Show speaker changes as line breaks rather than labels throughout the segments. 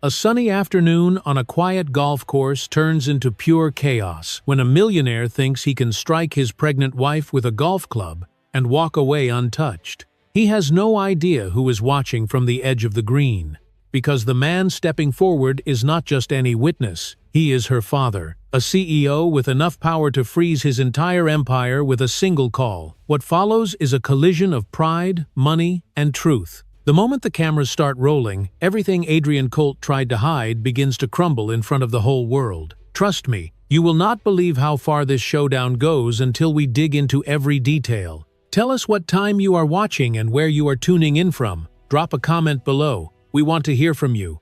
A sunny afternoon on a quiet golf course turns into pure chaos when a millionaire thinks he can strike his pregnant wife with a golf club and walk away untouched. He has no idea who is watching from the edge of the green, because the man stepping forward is not just any witness, he is her father, a CEO with enough power to freeze his entire empire with a single call. What follows is a collision of pride, money, and truth. The moment the cameras start rolling, everything Adrian Colt tried to hide begins to crumble in front of the whole world. Trust me, you will not believe how far this showdown goes until we dig into every detail. Tell us what time you are watching and where you are tuning in from. Drop a comment below. We want to hear from you.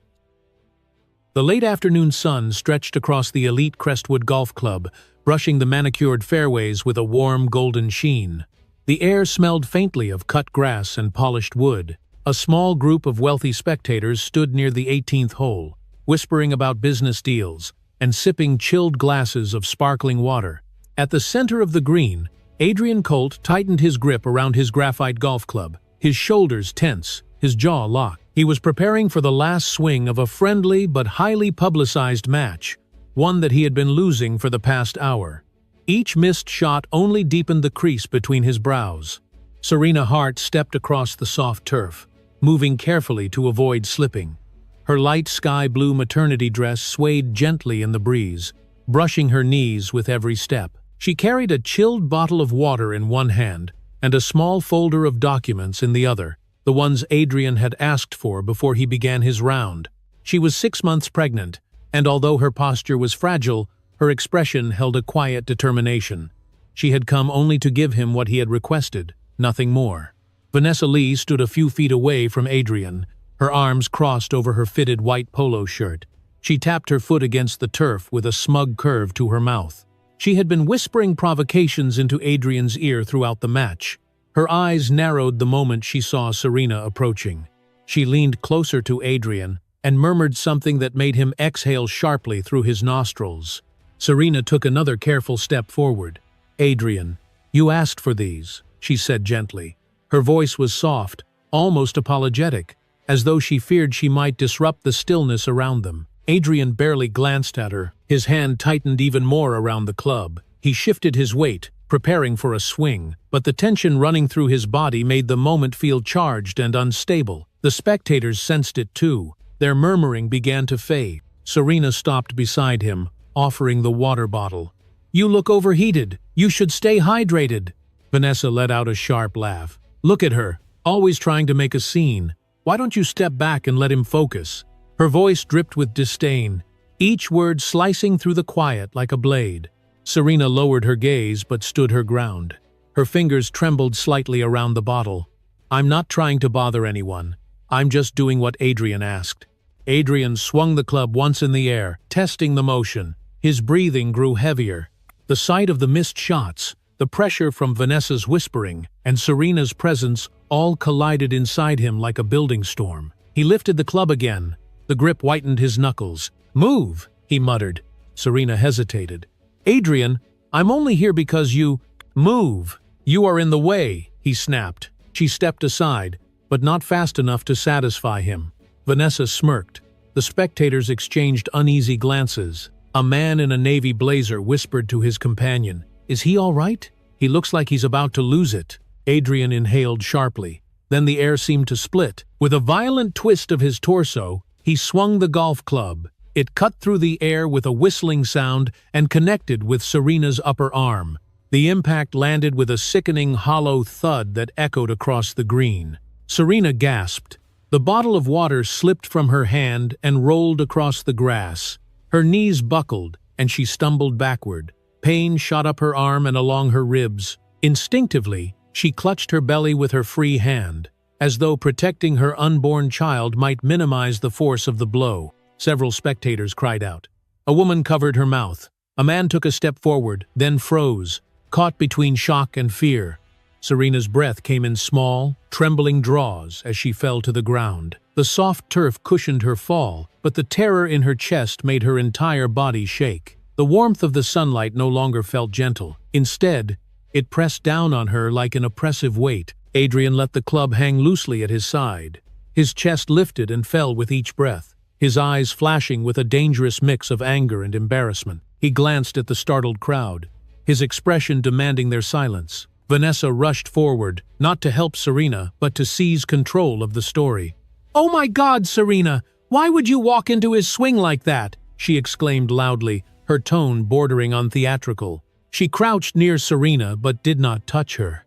The late afternoon sun stretched across the elite Crestwood Golf Club, brushing the manicured fairways with a warm golden sheen. The air smelled faintly of cut grass and polished wood. A small group of wealthy spectators stood near the 18th hole, whispering about business deals and sipping chilled glasses of sparkling water. At the center of the green, Adrian Colt tightened his grip around his graphite golf club, his shoulders tense, his jaw locked. He was preparing for the last swing of a friendly but highly publicized match, one that he had been losing for the past hour. Each missed shot only deepened the crease between his brows. Serena Hart stepped across the soft turf, moving carefully to avoid slipping. Her light sky-blue maternity dress swayed gently in the breeze, brushing her knees with every step. She carried a chilled bottle of water in one hand and a small folder of documents in the other, the ones Adrian had asked for before he began his round. She was 6 months pregnant, and although her posture was fragile, her expression held a quiet determination. She had come only to give him what he had requested, nothing more. Vanessa Lee stood a few feet away from Adrian, her arms crossed over her fitted white polo shirt. She tapped her foot against the turf with a smug curve to her mouth. She had been whispering provocations into Adrian's ear throughout the match. Her eyes narrowed the moment she saw Serena approaching. She leaned closer to Adrian and murmured something that made him exhale sharply through his nostrils. Serena took another careful step forward. "Adrian, you asked for these," she said gently. Her voice was soft, almost apologetic, as though she feared she might disrupt the stillness around them. Adrian barely glanced at her. His hand tightened even more around the club. He shifted his weight, preparing for a swing, but the tension running through his body made the moment feel charged and unstable. The spectators sensed it too. Their murmuring began to fade. Serena stopped beside him, offering the water bottle. "You look overheated. You should stay hydrated." Vanessa let out a sharp laugh. "Look at her, always trying to make a scene. Why don't you step back and let him focus?" Her voice dripped with disdain, each word slicing through the quiet like a blade. Serena lowered her gaze but stood her ground. Her fingers trembled slightly around the bottle. "I'm not trying to bother anyone. I'm just doing what Adrian asked." Adrian swung the club once in the air, testing the motion. His breathing grew heavier. The sight of the missed shots, the pressure from Vanessa's whispering, and Serena's presence all collided inside him like a building storm. He lifted the club again. The grip whitened his knuckles. "Move," he muttered. Serena hesitated. "Adrian, I'm only here because you—" "Move! You are in the way," he snapped. She stepped aside, but not fast enough to satisfy him. Vanessa smirked. The spectators exchanged uneasy glances. A man in a navy blazer whispered to his companion, "Is he all right? He looks like he's about to lose it." Adrian inhaled sharply. Then the air seemed to split. With a violent twist of his torso, he swung the golf club. It cut through the air with a whistling sound and connected with Serena's upper arm. The impact landed with a sickening hollow thud that echoed across the green. Serena gasped. The bottle of water slipped from her hand and rolled across the grass. Her knees buckled, and she stumbled backward. Pain shot up her arm and along her ribs. Instinctively, she clutched her belly with her free hand, as though protecting her unborn child might minimize the force of the blow. Several spectators cried out. A woman covered her mouth. A man took a step forward, then froze, caught between shock and fear. Serena's breath came in small, trembling draws as she fell to the ground. The soft turf cushioned her fall, but the terror in her chest made her entire body shake. The warmth of the sunlight no longer felt gentle. Instead, it pressed down on her like an oppressive weight. Adrian let the club hang loosely at his side. His chest lifted and fell with each breath. his eyes flashing with a dangerous mix of anger and embarrassment. He glanced at the startled crowd, his expression demanding their silence. Vanessa rushed forward, not to help Serena, but to seize control of the story. "Oh my God, Serena! Why would you walk into his swing like that?" she exclaimed loudly, her tone bordering on theatrical. She crouched near Serena but did not touch her.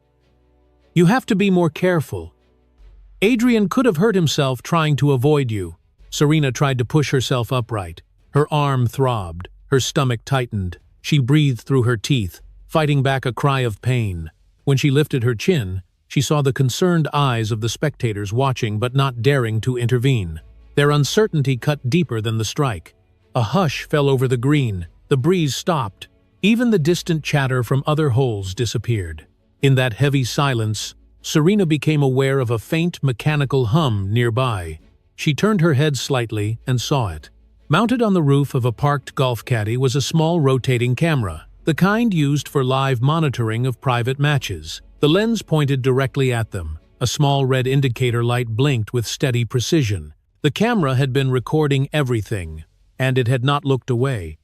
"You have to be more careful. Adrian could have hurt himself trying to avoid you." Serena tried to push herself upright. Her arm throbbed, her stomach tightened. She breathed through her teeth, fighting back a cry of pain. When she lifted her chin, she saw the concerned eyes of the spectators watching but not daring to intervene. Their uncertainty cut deeper than the strike. A hush fell over the green, the breeze stopped. Even the distant chatter from other holes disappeared. In that heavy silence, Serena became aware of a faint mechanical hum nearby. She turned her head slightly and saw it. Mounted on the roof of a parked golf caddy was a small rotating camera, the kind used for live monitoring of private matches. The lens pointed directly at them. A small red indicator light blinked with steady precision. The camera had been recording everything, and it had not looked away.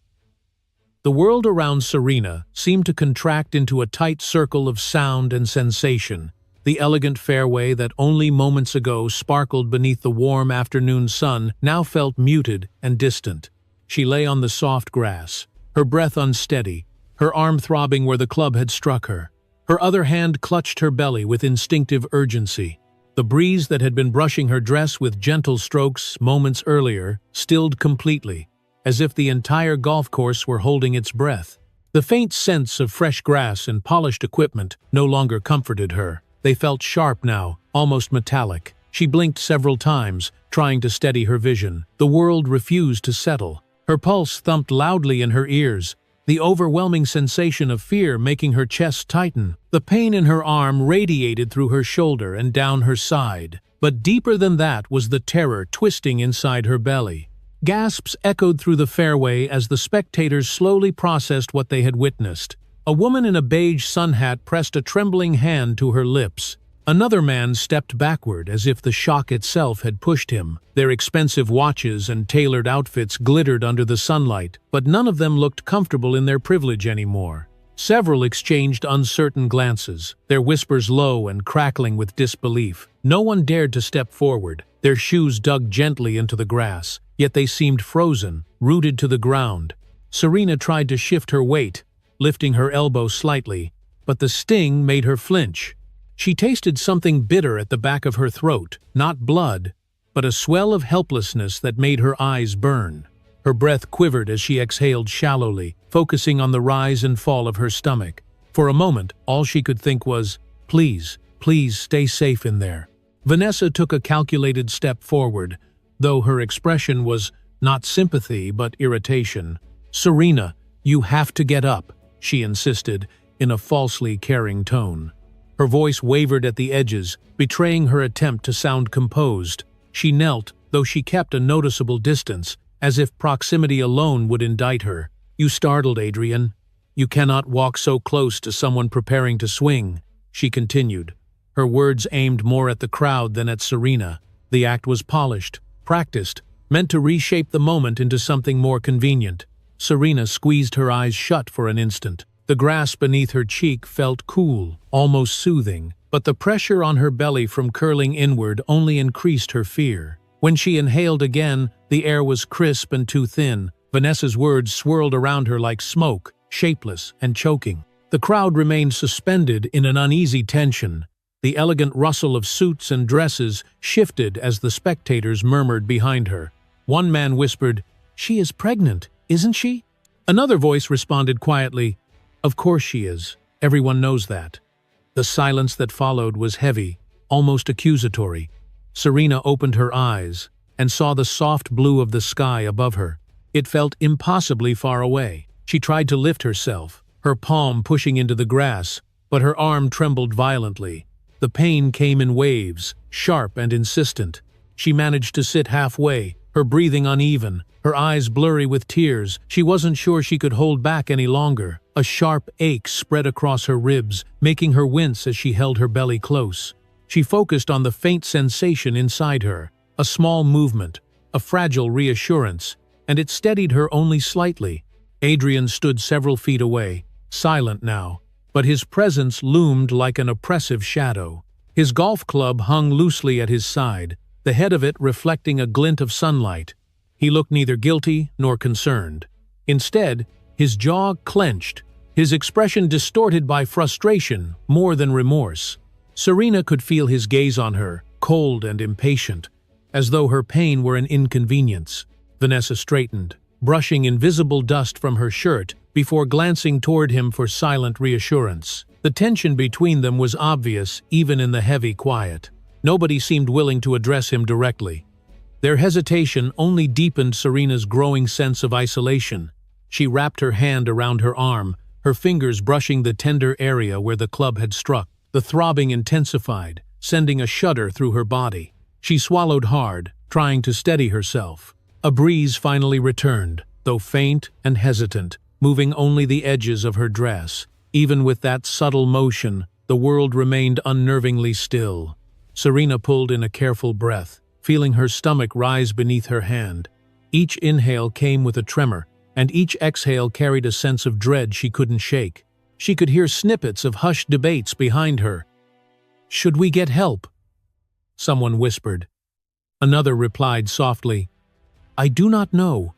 The world around Serena seemed to contract into a tight circle of sound and sensation. The elegant fairway that only moments ago sparkled beneath the warm afternoon sun now felt muted and distant. She lay on the soft grass, her breath unsteady, her arm throbbing where the club had struck her. Her other hand clutched her belly with instinctive urgency. The breeze that had been brushing her dress with gentle strokes moments earlier stilled completely, as if the entire golf course were holding its breath. The faint scents of fresh grass and polished equipment no longer comforted her. They felt sharp now, almost metallic. She blinked several times, trying to steady her vision. The world refused to settle. Her pulse thumped loudly in her ears, the overwhelming sensation of fear making her chest tighten. The pain in her arm radiated through her shoulder and down her side. But deeper than that was the terror twisting inside her belly. Gasps echoed through the fairway as the spectators slowly processed what they had witnessed. A woman in a beige sun hat pressed a trembling hand to her lips. Another man stepped backward as if the shock itself had pushed him. Their expensive watches and tailored outfits glittered under the sunlight, but none of them looked comfortable in their privilege anymore. Several exchanged uncertain glances, their whispers low and crackling with disbelief. No one dared to step forward. Their shoes dug gently into the grass, yet they seemed frozen, rooted to the ground. Serena tried to shift her weight, lifting her elbow slightly, but the sting made her flinch. She tasted something bitter at the back of her throat, not blood, but a swell of helplessness that made her eyes burn. Her breath quivered as she exhaled shallowly, focusing on the rise and fall of her stomach. For a moment, all she could think was, "Please, please stay safe in there." Vanessa took a calculated step forward, though her expression was not sympathy but irritation. "Serena, you have to get up," she insisted, in a falsely caring tone. Her voice wavered at the edges, betraying her attempt to sound composed. She knelt, though she kept a noticeable distance, as if proximity alone would indict her. "You startled Adrian. You cannot walk so close to someone preparing to swing," she continued. Her words aimed more at the crowd than at Serena. The act was polished, practiced, meant to reshape the moment into something more convenient. Serena squeezed her eyes shut for an instant. The grass beneath her cheek felt cool, almost soothing, but the pressure on her belly from curling inward only increased her fear. When she inhaled again, the air was crisp and too thin. Vanessa's words swirled around her like smoke, shapeless and choking. The crowd remained suspended in an uneasy tension. The elegant rustle of suits and dresses shifted as the spectators murmured behind her. One man whispered, "She is pregnant, isn't she?" Another voice responded quietly, "Of course she is. Everyone knows that." The silence that followed was heavy, almost accusatory. Serena opened her eyes and saw the soft blue of the sky above her. It felt impossibly far away. She tried to lift herself, her palm pushing into the grass, but her arm trembled violently. The pain came in waves, sharp and insistent. She managed to sit halfway, her breathing uneven, her eyes blurry with tears. She wasn't sure she could hold back any longer. A sharp ache spread across her ribs, making her wince as she held her belly close. She focused on the faint sensation inside her, a small movement, a fragile reassurance, and it steadied her only slightly. Adrian stood several feet away, silent now, but his presence loomed like an oppressive shadow. His golf club hung loosely at his side, the head of it reflecting a glint of sunlight. He looked neither guilty nor concerned. Instead, his jaw clenched, his expression distorted by frustration more than remorse. Serena could feel his gaze on her, cold and impatient, as though her pain were an inconvenience. Vanessa straightened, brushing invisible dust from her shirt before glancing toward him for silent reassurance. The tension between them was obvious even in the heavy quiet. Nobody seemed willing to address him directly. Their hesitation only deepened Serena's growing sense of isolation. She wrapped her hand around her arm, her fingers brushing the tender area where the club had struck. The throbbing intensified, sending a shudder through her body. She swallowed hard, trying to steady herself. A breeze finally returned, though faint and hesitant, moving only the edges of her dress. Even with that subtle motion, the world remained unnervingly still. Serena pulled in a careful breath, feeling her stomach rise beneath her hand. Each inhale came with a tremor, and each exhale carried a sense of dread she couldn't shake. She could hear snippets of hushed debates behind her. "Should we get help?" someone whispered. Another replied softly, "I do not know.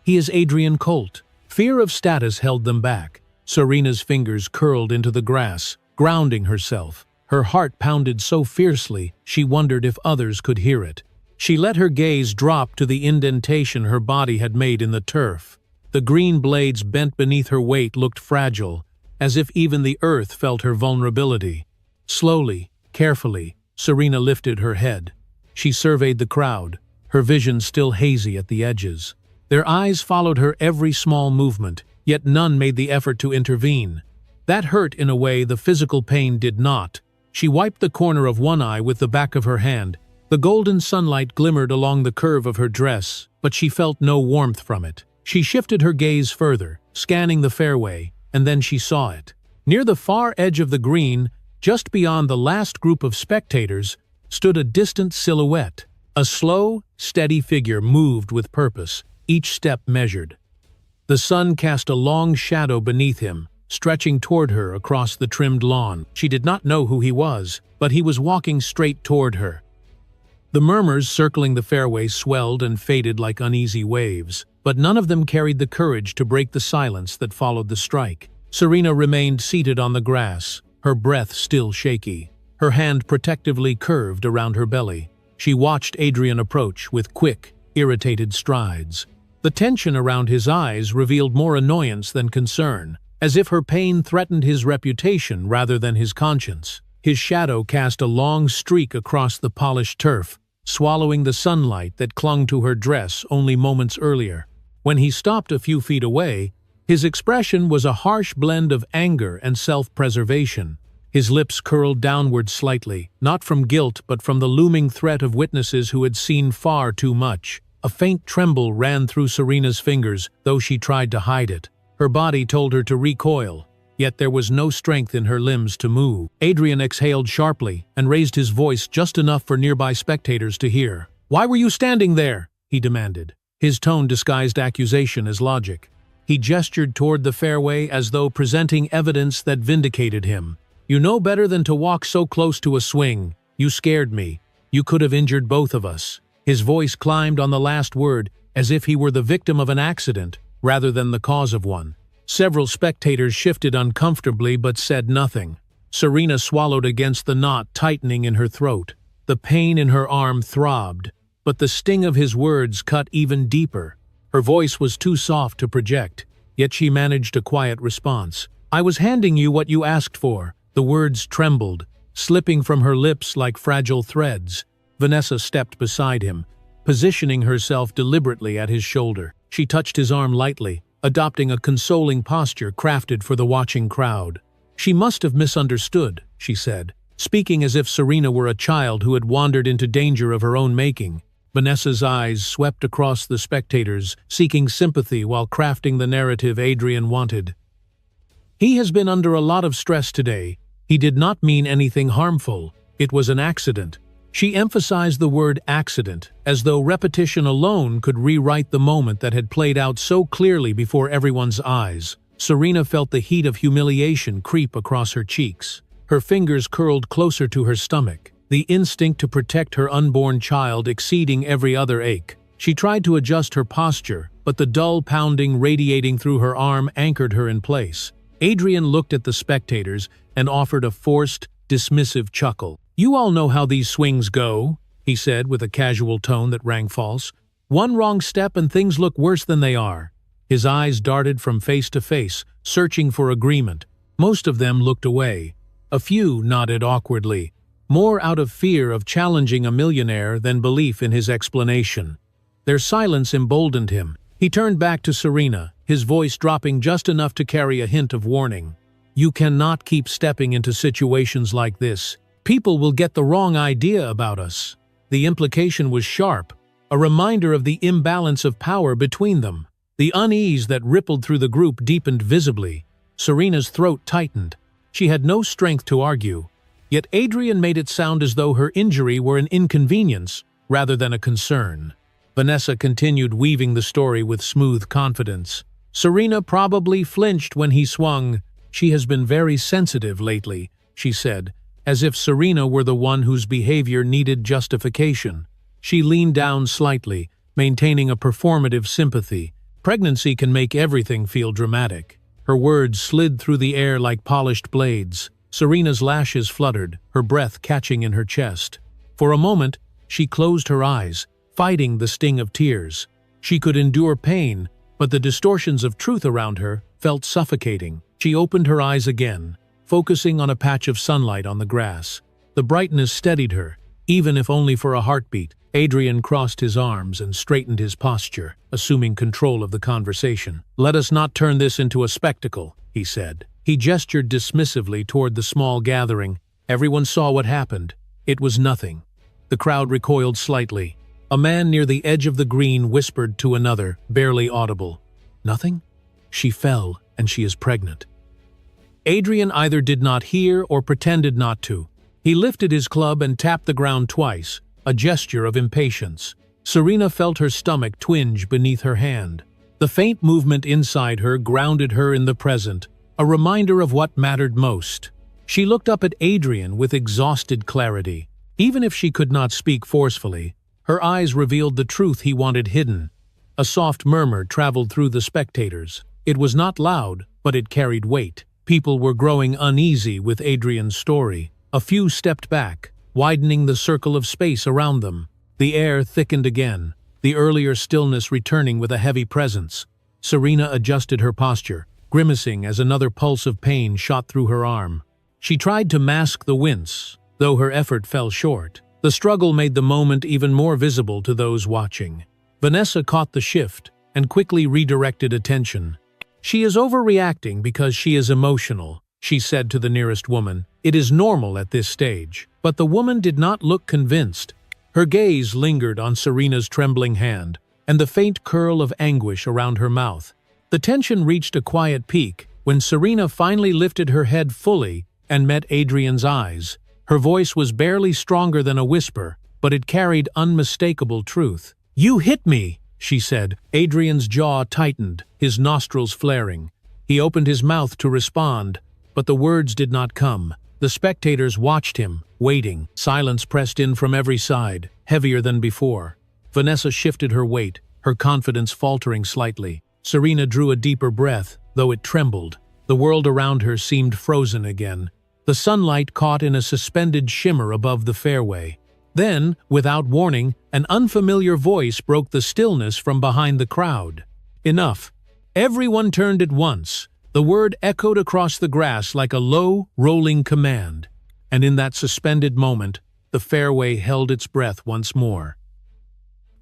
He is Adrian Colt." Fear of status held them back. Serena's fingers curled into the grass, grounding herself. Her heart pounded so fiercely she wondered if others could hear it. She let her gaze drop to the indentation her body had made in the turf. The green blades bent beneath her weight looked fragile, as if even the earth felt her vulnerability. Slowly, carefully, Serena lifted her head. She surveyed the crowd, her vision still hazy at the edges. Their eyes followed her every small movement, yet none made the effort to intervene. That hurt in a way the physical pain did not. She wiped the corner of one eye with the back of her hand. The golden sunlight glimmered along the curve of her dress, but she felt no warmth from it. She shifted her gaze further, scanning the fairway, and then she saw it. Near the far edge of the green, just beyond the last group of spectators, stood a distant silhouette. A slow, steady figure moved with purpose, each step measured. The sun cast a long shadow beneath him, stretching toward her across the trimmed lawn. She did not know who he was, but he was walking straight toward her. The murmurs circling the fairway swelled and faded like uneasy waves, but none of them carried the courage to break the silence that followed the strike. Serena remained seated on the grass, her breath still shaky, her hand protectively curved around her belly. She watched Adrian approach with quick, irritated strides. The tension around his eyes revealed more annoyance than concern, as if her pain threatened his reputation rather than his conscience. His shadow cast a long streak across the polished turf, swallowing the sunlight that clung to her dress only moments earlier. When he stopped a few feet away, his expression was a harsh blend of anger and self-preservation. His lips curled downward slightly, not from guilt but from the looming threat of witnesses who had seen far too much. A faint tremble ran through Serena's fingers, though she tried to hide it. Her body told her to recoil, yet there was no strength in her limbs to move. Adrian exhaled sharply and raised his voice just enough for nearby spectators to hear. "Why were you standing there?" he demanded. His tone disguised accusation as logic. He gestured toward the fairway as though presenting evidence that vindicated him. "You know better than to walk so close to a swing. You scared me. You could have injured both of us." His voice climbed on the last word, as if he were the victim of an accident, rather than the cause of one. Several spectators shifted uncomfortably but said nothing. Serena swallowed against the knot tightening in her throat. The pain in her arm throbbed, but the sting of his words cut even deeper. Her voice was too soft to project, yet she managed a quiet response. "I was handing you what you asked for." The words trembled, slipping from her lips like fragile threads. Vanessa stepped beside him, positioning herself deliberately at his shoulder. She touched his arm lightly, adopting a consoling posture crafted for the watching crowd. "She must have misunderstood," she said, speaking as if Serena were a child who had wandered into danger of her own making. Vanessa's eyes swept across the spectators, seeking sympathy while crafting the narrative Adrian wanted. "He has been under a lot of stress today. He did not mean anything harmful. It was an accident." She emphasized the word accident, as though repetition alone could rewrite the moment that had played out so clearly before everyone's eyes. Serena felt the heat of humiliation creep across her cheeks. Her fingers curled closer to her stomach, the instinct to protect her unborn child exceeding every other ache. She tried to adjust her posture, but the dull pounding radiating through her arm anchored her in place. Adrian looked at the spectators and offered a forced, dismissive chuckle. "You all know how these swings go," he said with a casual tone that rang false. "One wrong step and things look worse than they are." His eyes darted from face to face, searching for agreement. Most of them looked away. A few nodded awkwardly, more out of fear of challenging a millionaire than belief in his explanation. Their silence emboldened him. He turned back to Serena, his voice dropping just enough to carry a hint of warning. "You cannot keep stepping into situations like this. People will get the wrong idea about us." The implication was sharp, a reminder of the imbalance of power between them. The unease that rippled through the group deepened visibly. Serena's throat tightened. She had no strength to argue. Yet Adrian made it sound as though her injury were an inconvenience rather than a concern. Vanessa continued weaving the story with smooth confidence. Serena probably flinched when he swung. "She has been very sensitive lately," she said, as if Serena were the one whose behavior needed justification. She leaned down slightly, maintaining a performative sympathy. "Pregnancy can make everything feel dramatic." Her words slid through the air like polished blades. Serena's lashes fluttered, her breath catching in her chest. For a moment, she closed her eyes, fighting the sting of tears. She could endure pain, but the distortions of truth around her felt suffocating. She opened her eyes again, focusing on a patch of sunlight on the grass. The brightness steadied her, even if only for a heartbeat. Adrian crossed his arms and straightened his posture, assuming control of the conversation. "Let us not turn this into a spectacle," he said. He gestured dismissively toward the small gathering. Everyone saw what happened. It was nothing. The crowd recoiled slightly. A man near the edge of the green whispered to another, barely audible, "Nothing? She fell, and she is pregnant." Adrian either did not hear or pretended not to. He lifted his club and tapped the ground twice, a gesture of impatience. Serena felt her stomach twinge beneath her hand. The faint movement inside her grounded her in the present, a reminder of what mattered most. She looked up at Adrian with exhausted clarity. Even if she could not speak forcefully, her eyes revealed the truth he wanted hidden. A soft murmur traveled through the spectators. It was not loud, but it carried weight. People were growing uneasy with Adrian's story. A few stepped back, widening the circle of space around them. The air thickened again, the earlier stillness returning with a heavy presence. Serena adjusted her posture, grimacing as another pulse of pain shot through her arm. She tried to mask the wince, though her effort fell short. The struggle made the moment even more visible to those watching. Vanessa caught the shift and quickly redirected attention. "She is overreacting because she is emotional," she said to the nearest woman. "It is normal at this stage." But the woman did not look convinced. Her gaze lingered on Serena's trembling hand, and the faint curl of anguish around her mouth. The tension reached a quiet peak when Serena finally lifted her head fully and met Adrian's eyes. Her voice was barely stronger than a whisper, but it carried unmistakable truth. "You hit me," she said. Adrian's jaw tightened, his nostrils flaring. He opened his mouth to respond, but the words did not come. The spectators watched him, waiting. Silence pressed in from every side, heavier than before. Vanessa shifted her weight, her confidence faltering slightly. Serena drew a deeper breath, though it trembled. The world around her seemed frozen again. The sunlight caught in a suspended shimmer above the fairway. Then, without warning, an unfamiliar voice broke the stillness from behind the crowd. "Enough." Everyone turned at once. The word echoed across the grass like a low, rolling command. And in that suspended moment, the fairway held its breath once more.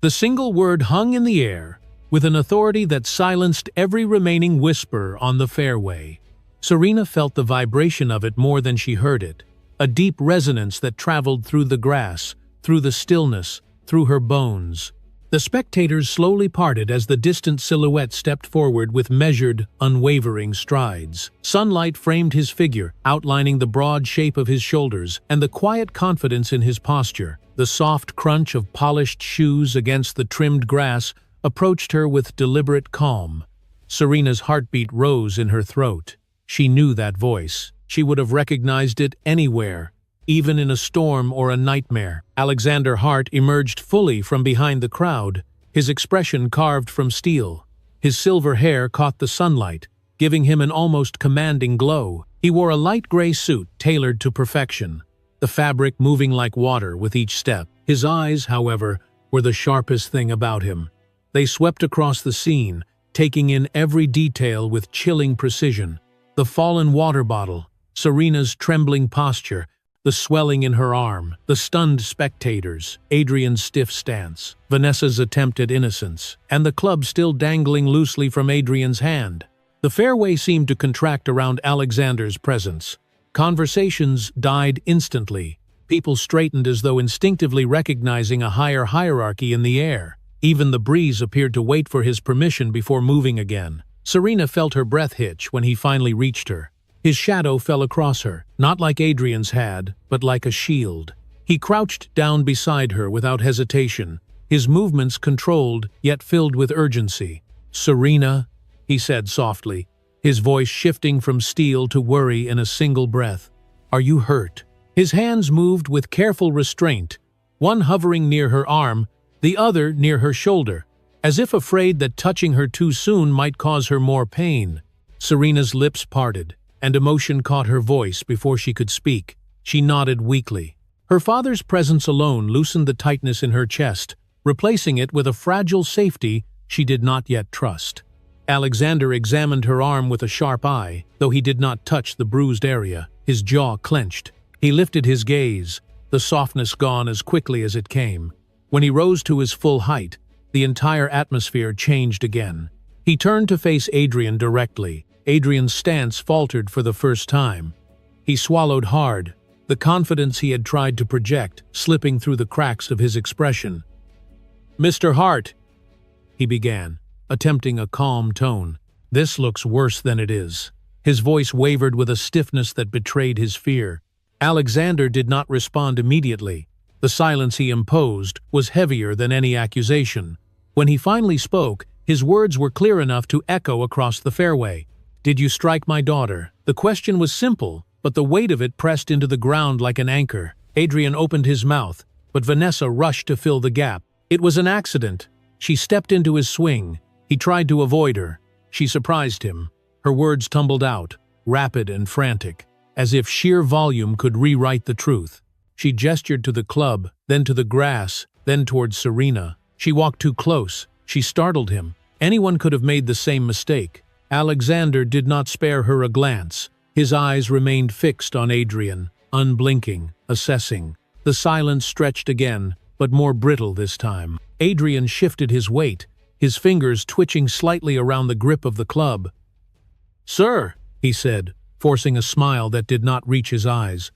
The single word hung in the air, with an authority that silenced every remaining whisper on the fairway. Serena felt the vibration of it more than she heard it, a deep resonance that traveled through the grass, through the stillness, through her bones. The spectators slowly parted as the distant silhouette stepped forward with measured, unwavering strides. Sunlight framed his figure, outlining the broad shape of his shoulders and the quiet confidence in his posture. The soft crunch of polished shoes against the trimmed grass approached her with deliberate calm. Serena's heartbeat rose in her throat. She knew that voice. She would have recognized it anywhere, even in a storm or a nightmare. Alexander Hart emerged fully from behind the crowd, his expression carved from steel. His silver hair caught the sunlight, giving him an almost commanding glow. He wore a light gray suit tailored to perfection, the fabric moving like water with each step. His eyes, however, were the sharpest thing about him. They swept across the scene, taking in every detail with chilling precision. The fallen water bottle, Serena's trembling posture, the swelling in her arm, the stunned spectators, Adrian's stiff stance, Vanessa's attempt at innocence, and the club still dangling loosely from Adrian's hand. The fairway seemed to contract around Alexander's presence. Conversations died instantly. People straightened as though instinctively recognizing a higher hierarchy in the air. Even the breeze appeared to wait for his permission before moving again. Serena felt her breath hitch when he finally reached her. His shadow fell across her, not like Adrian's had, but like a shield. He crouched down beside her without hesitation, his movements controlled yet filled with urgency. "Serena," he said softly, his voice shifting from steel to worry in a single breath. "Are you hurt?" His hands moved with careful restraint, one hovering near her arm, the other near her shoulder, as if afraid that touching her too soon might cause her more pain. Serena's lips parted, and emotion caught her voice before she could speak. She nodded weakly. Her father's presence alone loosened the tightness in her chest, replacing it with a fragile safety she did not yet trust. Alexander examined her arm with a sharp eye, though he did not touch the bruised area. His jaw clenched. He lifted his gaze, the softness gone as quickly as it came. When he rose to his full height, the entire atmosphere changed again. He turned to face Adrian directly. Adrian's stance faltered for the first time. He swallowed hard, the confidence he had tried to project slipping through the cracks of his expression. "Mr. Hart," he began, attempting a calm tone. "This looks worse than it is." His voice wavered with a stiffness that betrayed his fear. Alexander did not respond immediately. The silence he imposed was heavier than any accusation. When he finally spoke, his words were clear enough to echo across the fairway. "Did you strike my daughter?" The question was simple, but the weight of it pressed into the ground like an anchor. Adrian opened his mouth, but Vanessa rushed to fill the gap. "It was an accident." She stepped into his swing. He tried to avoid her. She surprised him. Her words tumbled out, rapid and frantic, as if sheer volume could rewrite the truth. She gestured to the club, then to the grass, then towards Serena. She walked too close. She startled him. Anyone could have made the same mistake. Alexander did not spare her a glance. His eyes remained fixed on Adrian, unblinking, assessing. The silence stretched again, but more brittle this time. Adrian shifted his weight, his fingers twitching slightly around the grip of the club. "Sir," he said, forcing a smile that did not reach his eyes,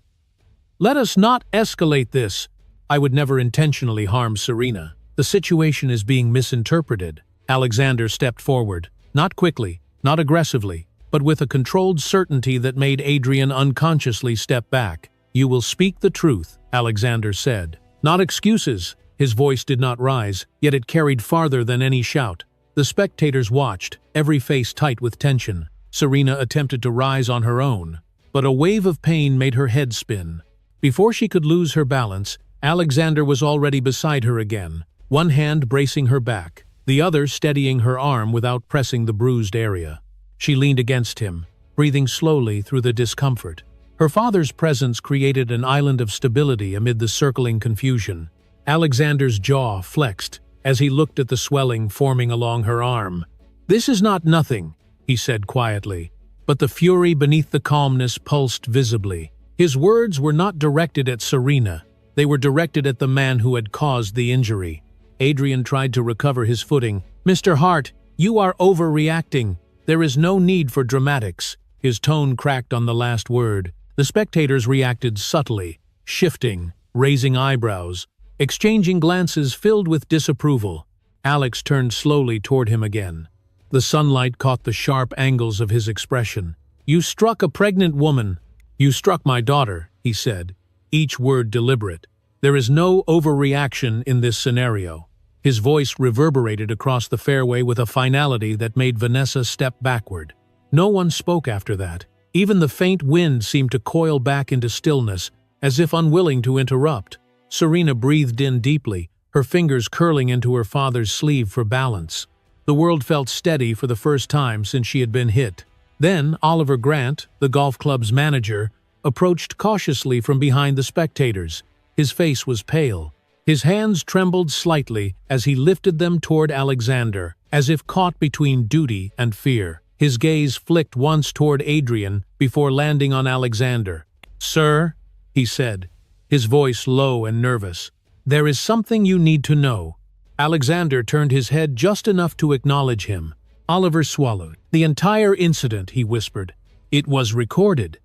"let us not escalate this. I would never intentionally harm Serena. The situation is being misinterpreted." Alexander stepped forward, not quickly, not aggressively, but with a controlled certainty that made Adrian unconsciously step back. "You will speak the truth," Alexander said. "Not excuses." His voice did not rise, yet it carried farther than any shout. The spectators watched, every face tight with tension. Serena attempted to rise on her own, but a wave of pain made her head spin. Before she could lose her balance, Alexander was already beside her again, one hand bracing her back, the other steadying her arm without pressing the bruised area. She leaned against him, breathing slowly through the discomfort. Her father's presence created an island of stability amid the circling confusion. Alexander's jaw flexed as he looked at the swelling forming along her arm. "This is not nothing," he said quietly, but the fury beneath the calmness pulsed visibly. His words were not directed at Serena. They were directed at the man who had caused the injury. Adrian tried to recover his footing. "Mr. Hart, you are overreacting. There is no need for dramatics." His tone cracked on the last word. The spectators reacted subtly, shifting, raising eyebrows, exchanging glances filled with disapproval. Alex turned slowly toward him again. The sunlight caught the sharp angles of his expression. "You struck a pregnant woman." "You struck my daughter," he said, each word deliberate. There is no overreaction in this scenario. His voice reverberated across the fairway with a finality that made Vanessa step backward. No one spoke after that. Even the faint wind seemed to coil back into stillness, as if unwilling to interrupt. Serena breathed in deeply, her fingers curling into her father's sleeve for balance. The world felt steady for the first time since she had been hit. Then Oliver Grant, the golf club's manager, approached cautiously from behind the spectators. His face was pale. His hands trembled slightly as he lifted them toward Alexander, as if caught between duty and fear. His gaze flicked once toward Adrian before landing on Alexander. "Sir," he said, his voice low and nervous, "there is something you need to know." Alexander turned his head just enough to acknowledge him. Oliver swallowed. "The entire incident," he whispered. "It was recorded."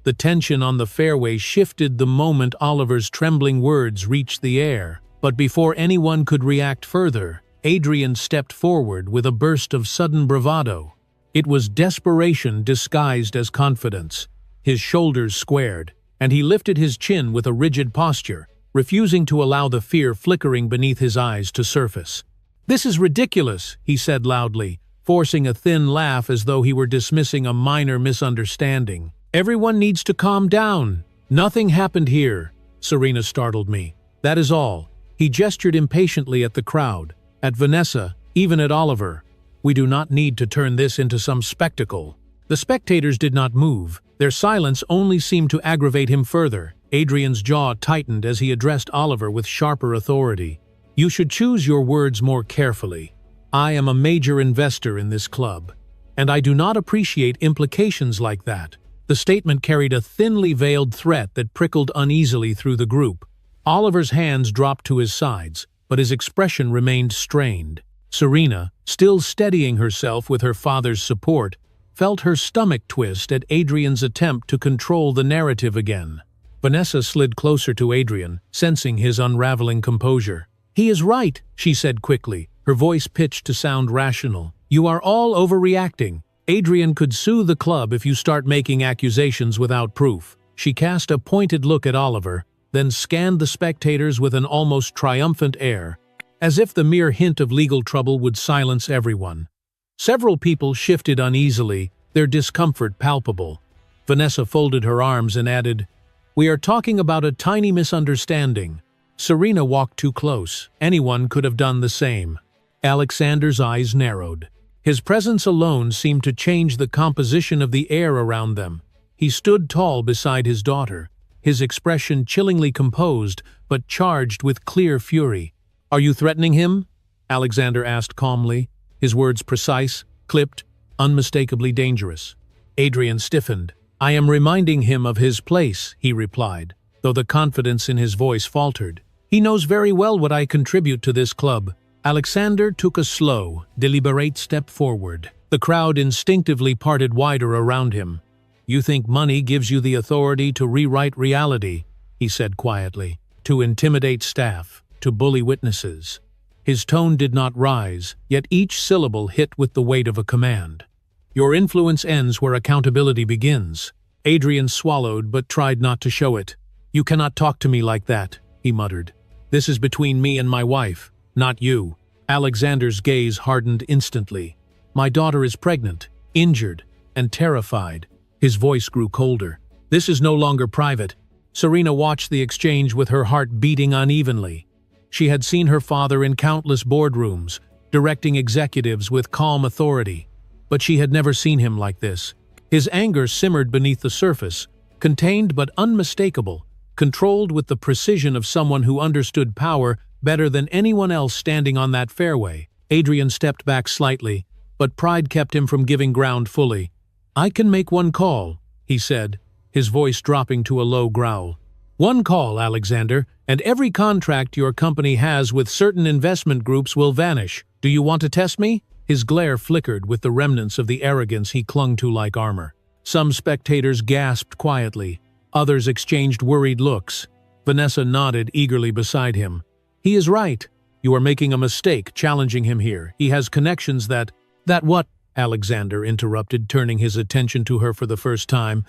The tension on the fairway shifted the moment Oliver's trembling words reached the air. But before anyone could react further, Adrian stepped forward with a burst of sudden bravado. It was desperation disguised as confidence. His shoulders squared, and he lifted his chin with a rigid posture, refusing to allow the fear flickering beneath his eyes to surface. "This is ridiculous," he said loudly, forcing a thin laugh as though he were dismissing a minor misunderstanding. "Everyone needs to calm down. Nothing happened here." Serena startled me. "That is all." He gestured impatiently at the crowd, at Vanessa, even at Oliver. "We do not need to turn this into some spectacle." The spectators did not move. Their silence only seemed to aggravate him further. Adrian's jaw tightened as he addressed Oliver with sharper authority. "You should choose your words more carefully. I am a major investor in this club, and I do not appreciate implications like that." The statement carried a thinly veiled threat that prickled uneasily through the group. Oliver's hands dropped to his sides, but his expression remained strained. Serena, still steadying herself with her father's support, felt her stomach twist at Adrian's attempt to control the narrative again. Vanessa slid closer to Adrian, sensing his unraveling composure. "He is right," she said quickly, her voice pitched to sound rational. "You are all overreacting. Adrian could sue the club if you start making accusations without proof." She cast a pointed look at Oliver, then scanned the spectators with an almost triumphant air, as if the mere hint of legal trouble would silence everyone. Several people shifted uneasily, their discomfort palpable. Vanessa folded her arms and added, "We are talking about a tiny misunderstanding." Serena walked too close. Anyone could have done the same. Alexander's eyes narrowed. His presence alone seemed to change the composition of the air around them. He stood tall beside his daughter, his expression chillingly composed but charged with clear fury. "Are you threatening him?" Alexander asked calmly, his words precise, clipped, unmistakably dangerous. Adrian stiffened. "I am reminding him of his place," he replied, though the confidence in his voice faltered. "He knows very well what I contribute to this club." Alexander took a slow, deliberate step forward. The crowd instinctively parted wider around him. "You think money gives you the authority to rewrite reality," he said quietly, "to intimidate staff, to bully witnesses." His tone did not rise, yet each syllable hit with the weight of a command. "Your influence ends where accountability begins." Adrian swallowed but tried not to show it. "You cannot talk to me like that," he muttered. "This is between me and my wife, not you." Alexander's gaze hardened instantly. "My daughter is pregnant, injured, and terrified." His voice grew colder. "This is no longer private." Serena watched the exchange with her heart beating unevenly. She had seen her father in countless boardrooms, directing executives with calm authority. But she had never seen him like this. His anger simmered beneath the surface, contained but unmistakable, controlled with the precision of someone who understood power better than anyone else standing on that fairway. Adrian stepped back slightly, but pride kept him from giving ground fully. "I can make one call," he said, his voice dropping to a low growl. "One call, Alexander, and every contract your company has with certain investment groups will vanish. Do you want to test me?" His glare flickered with the remnants of the arrogance he clung to like armor. Some spectators gasped quietly. Others exchanged worried looks. Vanessa nodded eagerly beside him. "He is right. You are making a mistake challenging him here. He has connections that—" "That what?" Alexander interrupted, turning his attention to her for the first time.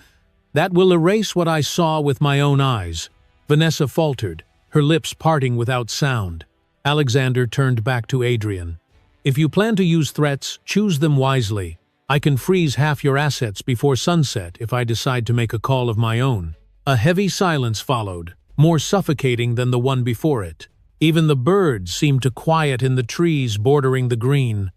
"That will erase what I saw with my own eyes." Vanessa faltered, her lips parting without sound. Alexander turned back to Adrian. If you plan to use threats, choose them wisely. I can freeze half your assets before sunset if I decide to make a call of my own. A heavy silence followed, more suffocating than the one before it. Even the birds seemed to quiet in the trees bordering the green.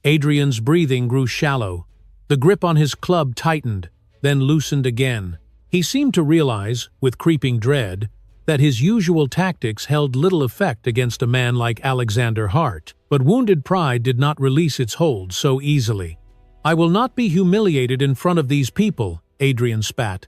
Adrian's breathing grew shallow. The grip on his club tightened, then loosened again. He seemed to realize, with creeping dread, that his usual tactics held little effect against a man like Alexander Hart. But wounded pride did not release its hold so easily. I will not be humiliated in front of these people, Adrian spat.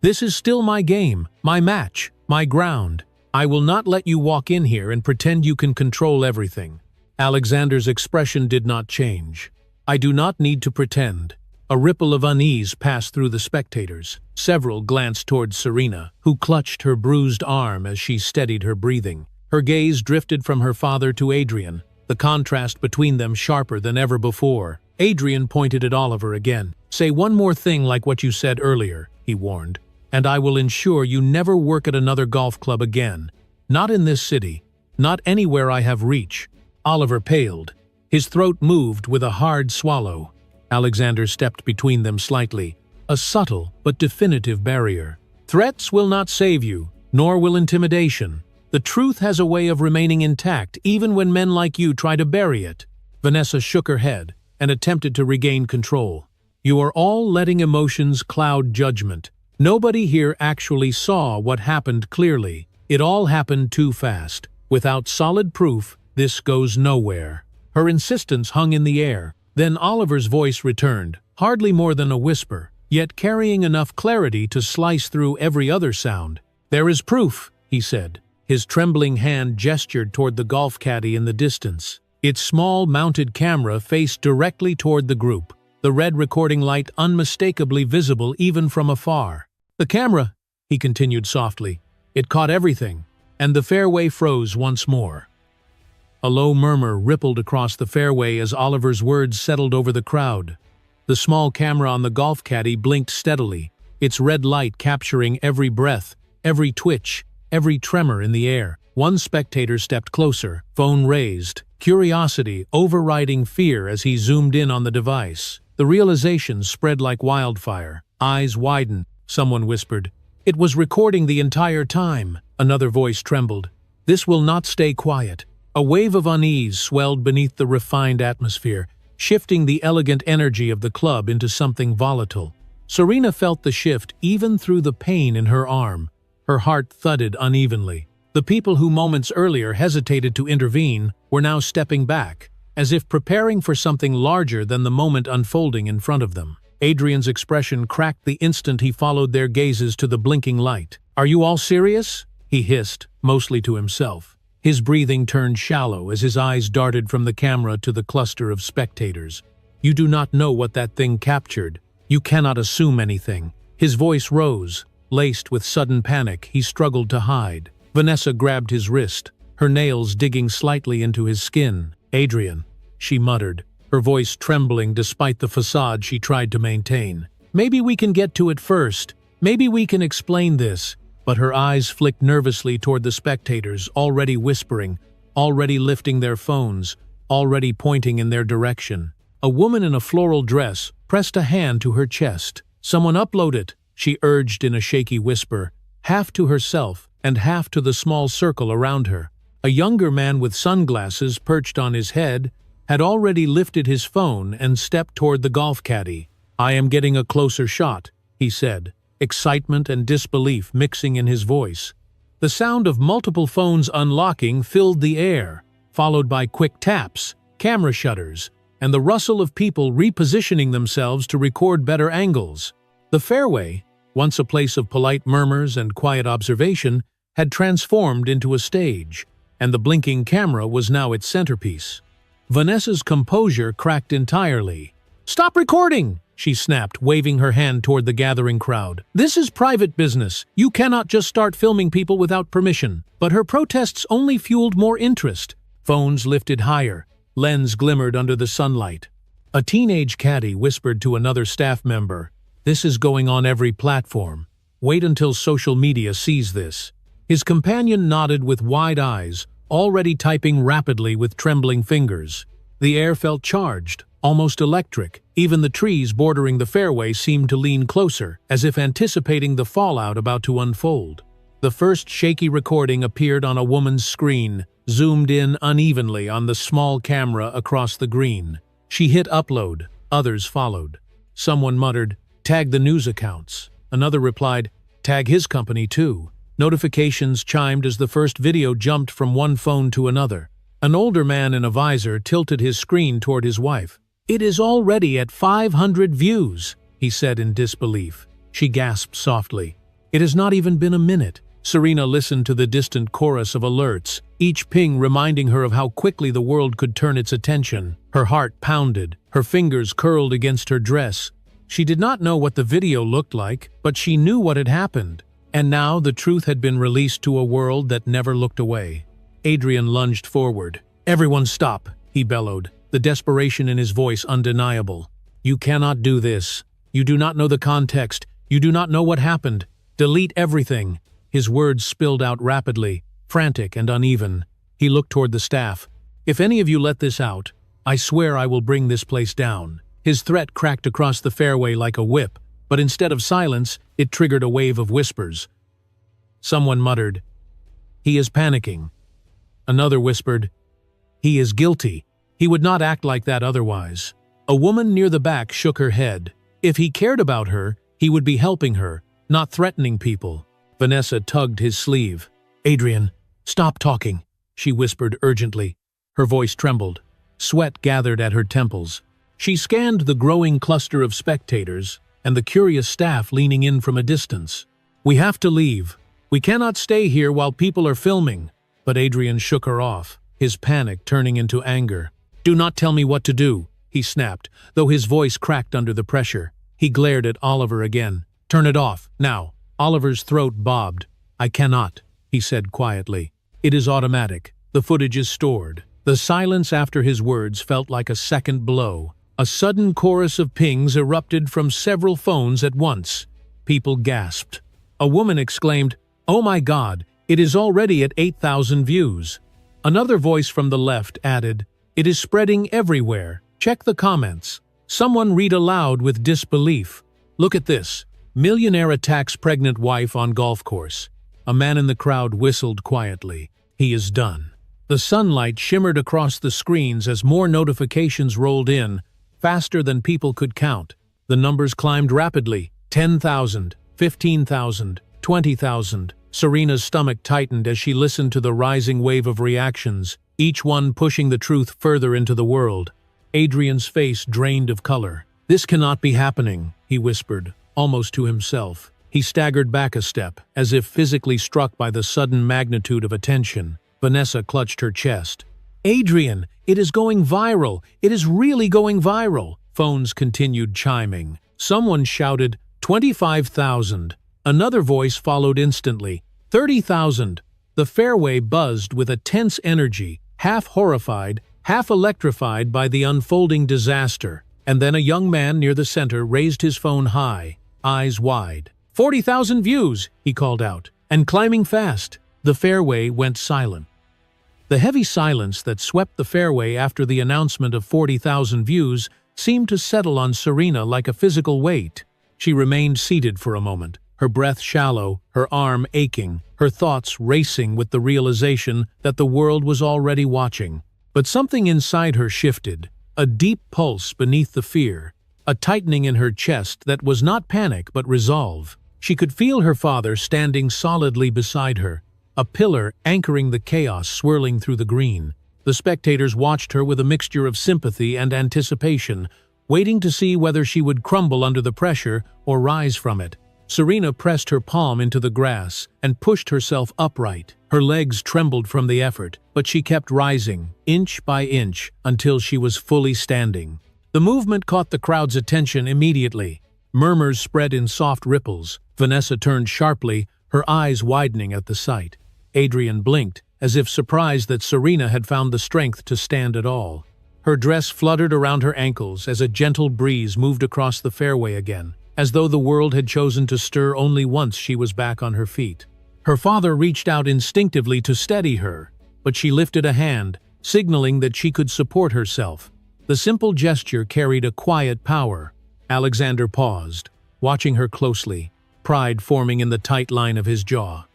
This is still my game, my match, my ground. I will not let you walk in here and pretend you can control everything. Alexander's expression did not change. I do not need to pretend. A ripple of unease passed through the spectators. Several glanced towards Serena, who clutched her bruised arm as she steadied her breathing. Her gaze drifted from her father to Adrian, the contrast between them sharper than ever before. Adrian pointed at Oliver again. Say one more thing like what you said earlier, he warned, and I will ensure you never work at another golf club again. Not in this city. Not anywhere I have reach. Oliver paled. His throat moved with a hard swallow. Alexander stepped between them slightly, a subtle but definitive barrier. Threats will not save you, nor will intimidation. The truth has a way of remaining intact even when men like you try to bury it. Vanessa shook her head and attempted to regain control. You are all letting emotions cloud judgment. Nobody here actually saw what happened clearly. It all happened too fast. Without solid proof, this goes nowhere. Her insistence hung in the air. Then Oliver's voice returned, hardly more than a whisper, yet carrying enough clarity to slice through every other sound. There is proof, he said. His trembling hand gestured toward the golf caddy in the distance. Its small mounted camera faced directly toward the group, the red recording light unmistakably visible even from afar. The camera, he continued softly. It caught everything, and the fairway froze once more. A low murmur rippled across the fairway as Oliver's words settled over the crowd. The small camera on the golf caddy blinked steadily, its red light capturing every breath, every twitch, every tremor in the air. One spectator stepped closer, phone raised, curiosity overriding fear as he zoomed in on the device. The realization spread like wildfire. Eyes widened. Someone whispered, "It was recording the entire time." Another voice trembled, "This will not stay quiet." A wave of unease swelled beneath the refined atmosphere, shifting the elegant energy of the club into something volatile. Serena felt the shift even through the pain in her arm. Her heart thudded unevenly. The people who moments earlier hesitated to intervene were now stepping back, as if preparing for something larger than the moment unfolding in front of them. Adrian's expression cracked the instant he followed their gazes to the blinking light. "Are you all serious?" he hissed, mostly to himself. His breathing turned shallow as his eyes darted from the camera to the cluster of spectators. "You do not know what that thing captured. You cannot assume anything." His voice rose, laced with sudden panic he struggled to hide. Vanessa grabbed his wrist, her nails digging slightly into his skin. "Adrian," she muttered, her voice trembling despite the facade she tried to maintain. "Maybe we can get to it first. Maybe we can explain this." But her eyes flicked nervously toward the spectators, already whispering, already lifting their phones, already pointing in their direction. A woman in a floral dress pressed a hand to her chest. "Someone upload it," she urged in a shaky whisper, half to herself and half to the small circle around her. A younger man with sunglasses perched on his head had already lifted his phone and stepped toward the golf caddy. "I am getting a closer shot," he said, excitement and disbelief mixing in his voice. The sound of multiple phones unlocking filled the air, followed by quick taps, camera shutters, and the rustle of people repositioning themselves to record better angles. The fairway, once a place of polite murmurs and quiet observation, had transformed into a stage, and the blinking camera was now its centerpiece. Vanessa's composure cracked entirely. "Stop recording!" she snapped, waving her hand toward the gathering crowd. "This is private business. You cannot just start filming people without permission." But her protests only fueled more interest. Phones lifted higher. Lens glimmered under the sunlight. A teenage caddy whispered to another staff member, "This is going on every platform. Wait until social media sees this." His companion nodded with wide eyes, already typing rapidly with trembling fingers. The air felt charged, almost electric. Even the trees bordering the fairway seemed to lean closer, as if anticipating the fallout about to unfold. The first shaky recording appeared on a woman's screen, zoomed in unevenly on the small camera across the green. She hit upload. Others followed. Someone muttered, "Tag the news accounts." Another replied, "Tag his company too." Notifications chimed as the first video jumped from one phone to another. An older man in a visor tilted his screen toward his wife. "It is already at 500 views," he said in disbelief. She gasped softly. "It has not even been a minute." Serena listened to the distant chorus of alerts, each ping reminding her of how quickly the world could turn its attention. Her heart pounded, her fingers curled against her dress. She did not know what the video looked like, but she knew what had happened. And now the truth had been released to a world that never looked away. Adrian lunged forward. "Everyone stop," he bellowed, the desperation in his voice undeniable. "You cannot do this. You do not know the context. You do not know what happened. Delete everything." His words spilled out rapidly, frantic and uneven. He looked toward the staff. "If any of you let this out, I swear I will bring this place down." His threat cracked across the fairway like a whip, but instead of silence, it triggered a wave of whispers. Someone muttered, "He is panicking." Another whispered, "He is guilty. He would not act like that otherwise." A woman near the back shook her head. If he cared about her, he would be helping her, not threatening people. Vanessa tugged his sleeve. "Adrian, stop talking," she whispered urgently. Her voice trembled. Sweat gathered at her temples. She scanned the growing cluster of spectators and the curious staff leaning in from a distance. "We have to leave. We cannot stay here while people are filming." But Adrian shook her off, his panic turning into anger. "Do not tell me what to do," he snapped, though his voice cracked under the pressure. He glared at Oliver again. "Turn it off, now." Oliver's throat bobbed. "I cannot," he said quietly. "It is automatic. The footage is stored." The silence after his words felt like a second blow. A sudden chorus of pings erupted from several phones at once. People gasped. A woman exclaimed, "Oh my God, it is already at 8,000 views." Another voice from the left added, "It is spreading everywhere. Check the comments." Someone read aloud with disbelief. "Look at this. Millionaire attacks pregnant wife on golf course." A man in the crowd whistled quietly. "He is done." The sunlight shimmered across the screens as more notifications rolled in, faster than people could count. The numbers climbed rapidly. 10,000, 15,000, 20,000. Serena's stomach tightened as she listened to the rising wave of reactions, each one pushing the truth further into the world. Adrian's face drained of color. "This cannot be happening," he whispered, almost to himself. He staggered back a step, as if physically struck by the sudden magnitude of attention. Vanessa clutched her chest. "Adrian, it is going viral. It is really going viral." Phones continued chiming. Someone shouted, 25,000. Another voice followed instantly, 30,000. The fairway buzzed with a tense energy, half horrified, half electrified by the unfolding disaster. And then a young man near the center raised his phone high, eyes wide. 40,000 views, he called out, and climbing fast. The fairway went silent. The heavy silence that swept the fairway after the announcement of 40,000 views seemed to settle on Serena like a physical weight. She remained seated for a moment, her breath shallow, her arm aching, her thoughts racing with the realization that the world was already watching. But something inside her shifted, a deep pulse beneath the fear, a tightening in her chest that was not panic but resolve. She could feel her father standing solidly beside her, a pillar anchoring the chaos swirling through the green. The spectators watched her with a mixture of sympathy and anticipation, waiting to see whether she would crumble under the pressure or rise from it. Serena pressed her palm into the grass and pushed herself upright. Her legs trembled from the effort, but she kept rising, inch by inch, until she was fully standing. The movement caught the crowd's attention immediately. Murmurs spread in soft ripples. Vanessa turned sharply, her eyes widening at the sight. Adrian blinked, as if surprised that Serena had found the strength to stand at all. Her dress fluttered around her ankles as a gentle breeze moved across the fairway again, as though the world had chosen to stir only once she was back on her feet. Her father reached out instinctively to steady her, but she lifted a hand, signaling that she could support herself. The simple gesture carried a quiet power. Alexander paused, watching her closely, pride forming in the tight line of his jaw.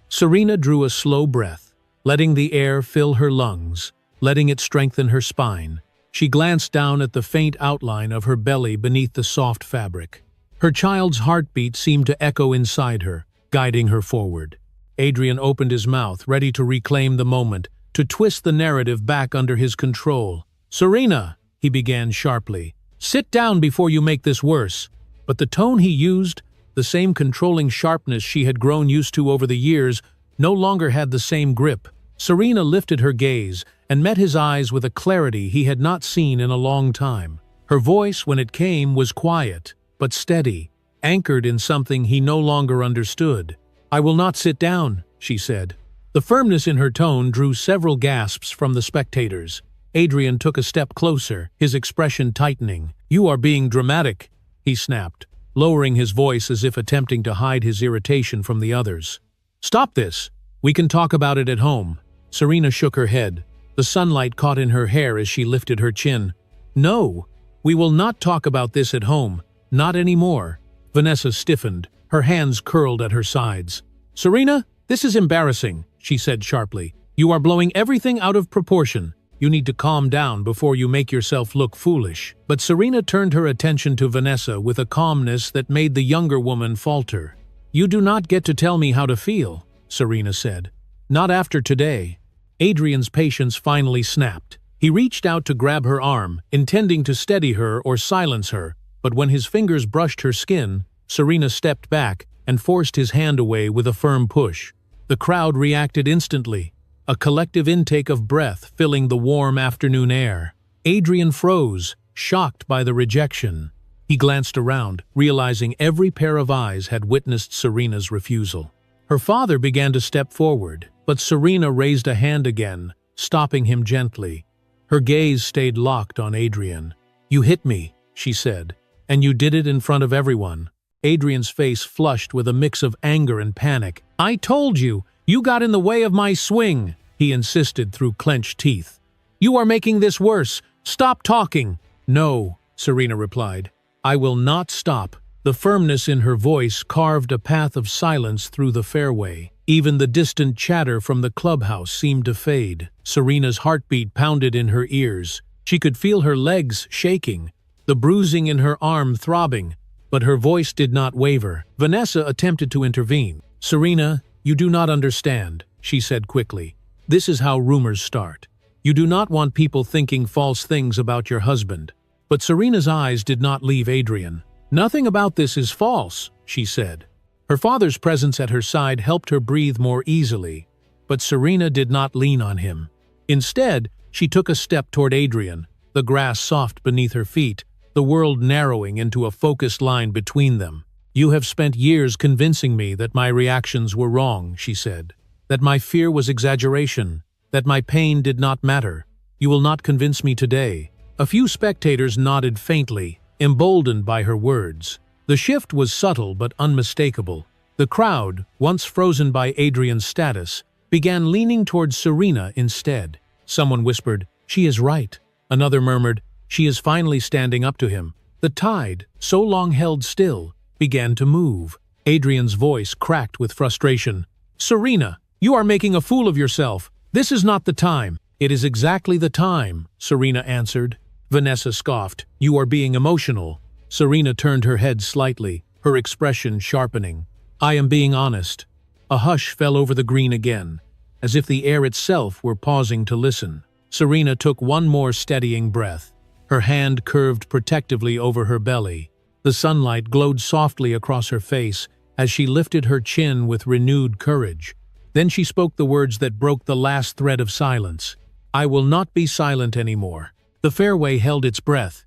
Serena drew a slow breath, letting the air fill her lungs, letting it strengthen her spine. She glanced down at the faint outline of her belly beneath the soft fabric. Her child's heartbeat seemed to echo inside her, guiding her forward. Adrian opened his mouth, ready to reclaim the moment, to twist the narrative back under his control. "Serena," he began sharply, "sit down before you make this worse." But the tone he used, the same controlling sharpness she had grown used to over the years, no longer had the same grip. Serena lifted her gaze and met his eyes with a clarity he had not seen in a long time. Her voice, when it came, was quiet, but steady, anchored in something he no longer understood. "I will not sit down," she said. The firmness in her tone drew several gasps from the spectators. Adrian took a step closer, his expression tightening. "You are being dramatic," he snapped, lowering his voice as if attempting to hide his irritation from the others. "Stop this. We can talk about it at home." Serena shook her head. The sunlight caught in her hair as she lifted her chin. "No, we will not talk about this at home. Not anymore." Vanessa stiffened, her hands curled at her sides. "Serena, this is embarrassing," she said sharply. "You are blowing everything out of proportion. You need to calm down before you make yourself look foolish." But Serena turned her attention to Vanessa with a calmness that made the younger woman falter. "You do not get to tell me how to feel," Serena said. "Not after today." Adrian's patience finally snapped. He reached out to grab her arm, intending to steady her or silence her, but when his fingers brushed her skin, Serena stepped back and forced his hand away with a firm push. The crowd reacted instantly, a collective intake of breath filling the warm afternoon air. Adrian froze, shocked by the rejection. He glanced around, realizing every pair of eyes had witnessed Serena's refusal. Her father began to step forward, but Serena raised a hand again, stopping him gently. Her gaze stayed locked on Adrian. "You hit me," she said, "and you did it in front of everyone." Adrian's face flushed with a mix of anger and panic. "I told you, you got in the way of my swing," he insisted through clenched teeth. "You are making this worse. Stop talking." "No," Serena replied. "I will not stop." The firmness in her voice carved a path of silence through the fairway. Even the distant chatter from the clubhouse seemed to fade. Serena's heartbeat pounded in her ears. She could feel her legs shaking, the bruising in her arm throbbing, but her voice did not waver. Vanessa attempted to intervene. "Serena, you do not understand," she said quickly. "This is how rumors start. You do not want people thinking false things about your husband." But Serena's eyes did not leave Adrian. "Nothing about this is false," she said. Her father's presence at her side helped her breathe more easily, but Serena did not lean on him. Instead, she took a step toward Adrian, the grass soft beneath her feet, the world narrowing into a focused line between them. "You have spent years convincing me that my reactions were wrong," she said, "that my fear was exaggeration, that my pain did not matter. You will not convince me today." A few spectators nodded faintly, emboldened by her words. The shift was subtle but unmistakable. The crowd, once frozen by Adrian's status, began leaning towards Serena instead. Someone whispered, "She is right." Another murmured, "She is finally standing up to him." The tide, so long held still, began to move. Adrian's voice cracked with frustration. "Serena, you are making a fool of yourself. This is not the time." "It is exactly the time," Serena answered. Vanessa scoffed. "You are being emotional." Serena turned her head slightly, her expression sharpening. "I am being honest." A hush fell over the green again, as if the air itself were pausing to listen. Serena took one more steadying breath. Her hand curved protectively over her belly. The sunlight glowed softly across her face as she lifted her chin with renewed courage. Then she spoke the words that broke the last thread of silence. "I will not be silent anymore." The fairway held its breath.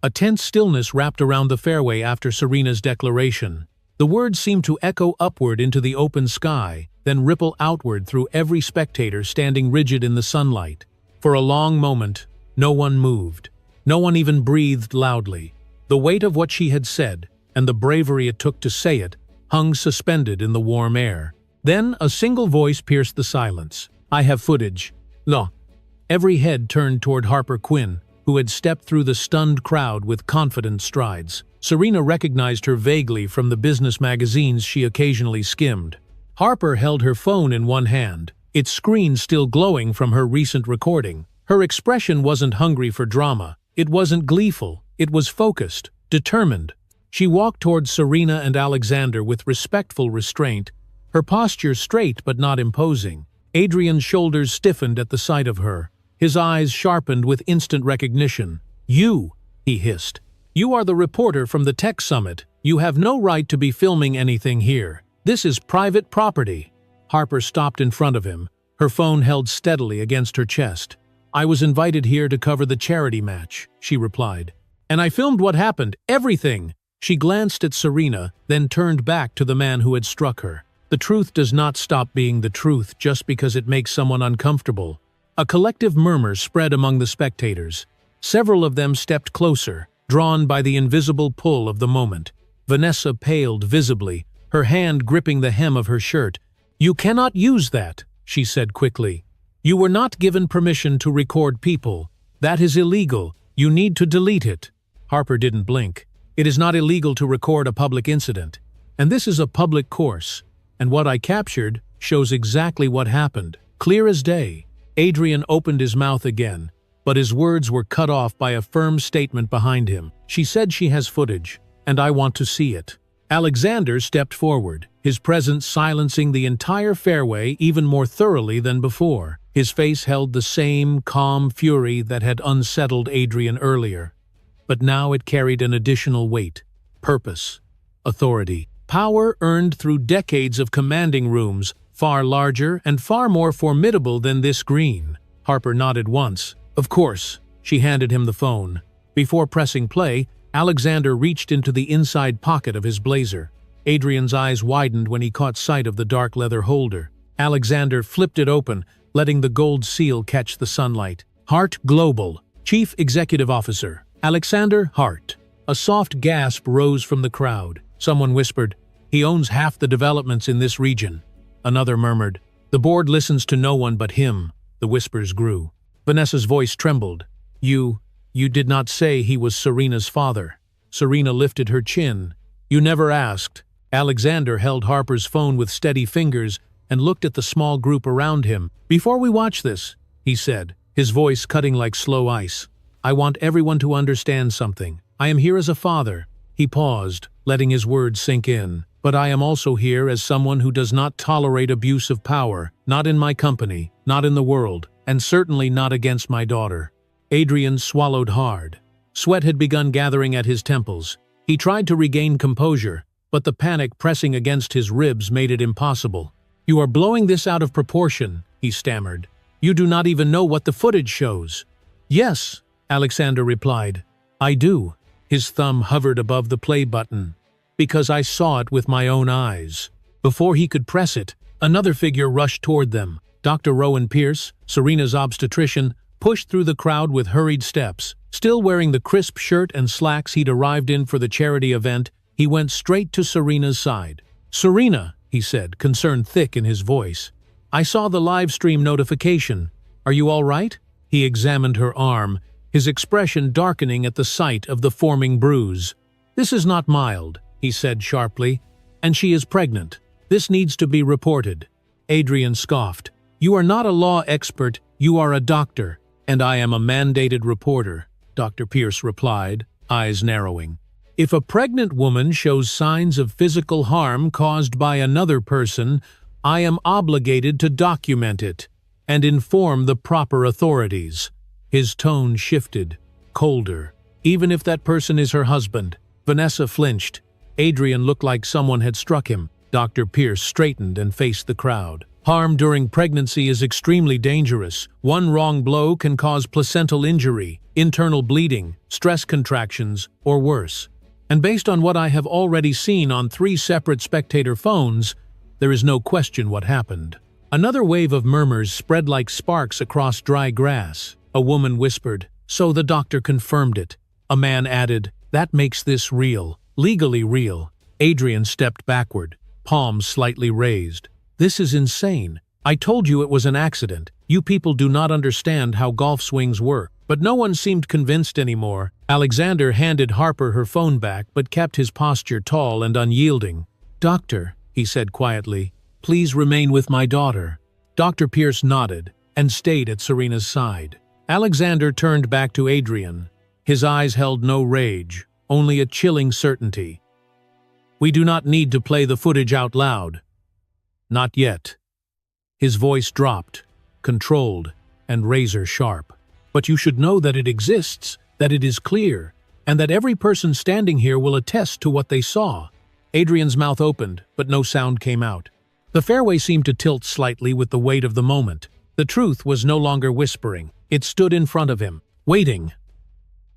A tense stillness wrapped around the fairway after Serena's declaration. The words seemed to echo upward into the open sky, then ripple outward through every spectator standing rigid in the sunlight. For a long moment, no one moved. No one even breathed loudly. The weight of what she had said, and the bravery it took to say it, hung suspended in the warm air. Then a single voice pierced the silence. "I have footage." No. Every head turned toward Harper Quinn, who had stepped through the stunned crowd with confident strides. Serena recognized her vaguely from the business magazines she occasionally skimmed. Harper held her phone in one hand, its screen still glowing from her recent recording. Her expression wasn't hungry for drama. It wasn't gleeful. It was focused, determined. She walked toward Serena and Alexander with respectful restraint, her posture straight but not imposing. Adrian's shoulders stiffened at the sight of her. His eyes sharpened with instant recognition. "You," he hissed. "You are the reporter from the tech summit. You have no right to be filming anything here. This is private property." Harper stopped in front of him, her phone held steadily against her chest. "I was invited here to cover the charity match," she replied. "And I filmed what happened, everything." She glanced at Serena, then turned back to the man who had struck her. The truth does not stop being the truth just because it makes someone uncomfortable. A collective murmur spread among the spectators. Several of them stepped closer, drawn by the invisible pull of the moment. Vanessa paled visibly, her hand gripping the hem of her shirt. "You cannot use that," she said quickly. "You were not given permission to record people. That is illegal. You need to delete it." Harper didn't blink. "It is not illegal to record a public incident. And this is a public course. And what I captured shows exactly what happened. Clear as day." Adrian opened his mouth again, but his words were cut off by a firm statement behind him. "She said she has footage, and I want to see it." Alexander stepped forward, his presence silencing the entire fairway even more thoroughly than before. His face held the same calm fury that had unsettled Adrian earlier. But now it carried an additional weight: purpose, authority, power earned through decades of commanding rooms, far larger and far more formidable than this green. Harper nodded once. "Of course." She handed him the phone. Before pressing play, Alexander reached into the inside pocket of his blazer. Adrian's eyes widened when he caught sight of the dark leather holder. Alexander flipped it open, letting the gold seal catch the sunlight. "Hart Global, Chief Executive Officer, Alexander Hart." A soft gasp rose from the crowd. Someone whispered, "He owns half the developments in this region." Another murmured, "The board listens to no one but him." The whispers grew. Vanessa's voice trembled. You did not say he was Serena's father." Serena lifted her chin. "You never asked." Alexander held Harper's phone with steady fingers and looked at the small group around him. "Before we watch this," he said, his voice cutting like slow ice, "I want everyone to understand something. I am here as a father." He paused, letting his words sink in. "But I am also here as someone who does not tolerate abuse of power, not in my company, not in the world, and certainly not against my daughter." Adrian swallowed hard. Sweat had begun gathering at his temples. He tried to regain composure, but the panic pressing against his ribs made it impossible. "You are blowing this out of proportion," he stammered. "You do not even know what the footage shows." "Yes," Alexander replied. "I do." His thumb hovered above the play button. "Because I saw it with my own eyes." Before he could press it, another figure rushed toward them. Dr. Rowan Pierce, Serena's obstetrician, pushed through the crowd with hurried steps. Still wearing the crisp shirt and slacks he'd arrived in for the charity event, he went straight to Serena's side. "Serena," he said, concern thick in his voice. "I saw the live stream notification. Are you all right?" He examined her arm, his expression darkening at the sight of the forming bruise. "This is not mild," he said sharply, "and she is pregnant. This needs to be reported." Adrian scoffed. "You are not a law expert, you are a doctor." "And I am a mandated reporter," Dr. Pierce replied, eyes narrowing. "If a pregnant woman shows signs of physical harm caused by another person, I am obligated to document it and inform the proper authorities." His tone shifted, colder. "Even if that person is her husband." Vanessa flinched. Adrian looked like someone had struck him. Dr. Pierce straightened and faced the crowd. "Harm during pregnancy is extremely dangerous. One wrong blow can cause placental injury, internal bleeding, stress contractions, or worse. And based on what I have already seen on 3 separate spectator phones, there is no question what happened." Another wave of murmurs spread like sparks across dry grass. A woman whispered, "So the doctor confirmed it." A man added, "That makes this real, legally real." Adrian stepped backward, palms slightly raised. "This is insane. I told you it was an accident. You people do not understand how golf swings work." But no one seemed convinced anymore. Alexander handed Harper her phone back but kept his posture tall and unyielding. "Doctor," he said quietly, "please remain with my daughter." Dr. Pierce nodded and stayed at Serena's side. Alexander turned back to Adrian. His eyes held no rage, only a chilling certainty. "We do not need to play the footage out loud." "Not yet." His voice dropped, controlled and razor-sharp. "But you should know that it exists, that it is clear, and that every person standing here will attest to what they saw." Adrian's mouth opened, but no sound came out. The fairway seemed to tilt slightly with the weight of the moment. The truth was no longer whispering. It stood in front of him, waiting.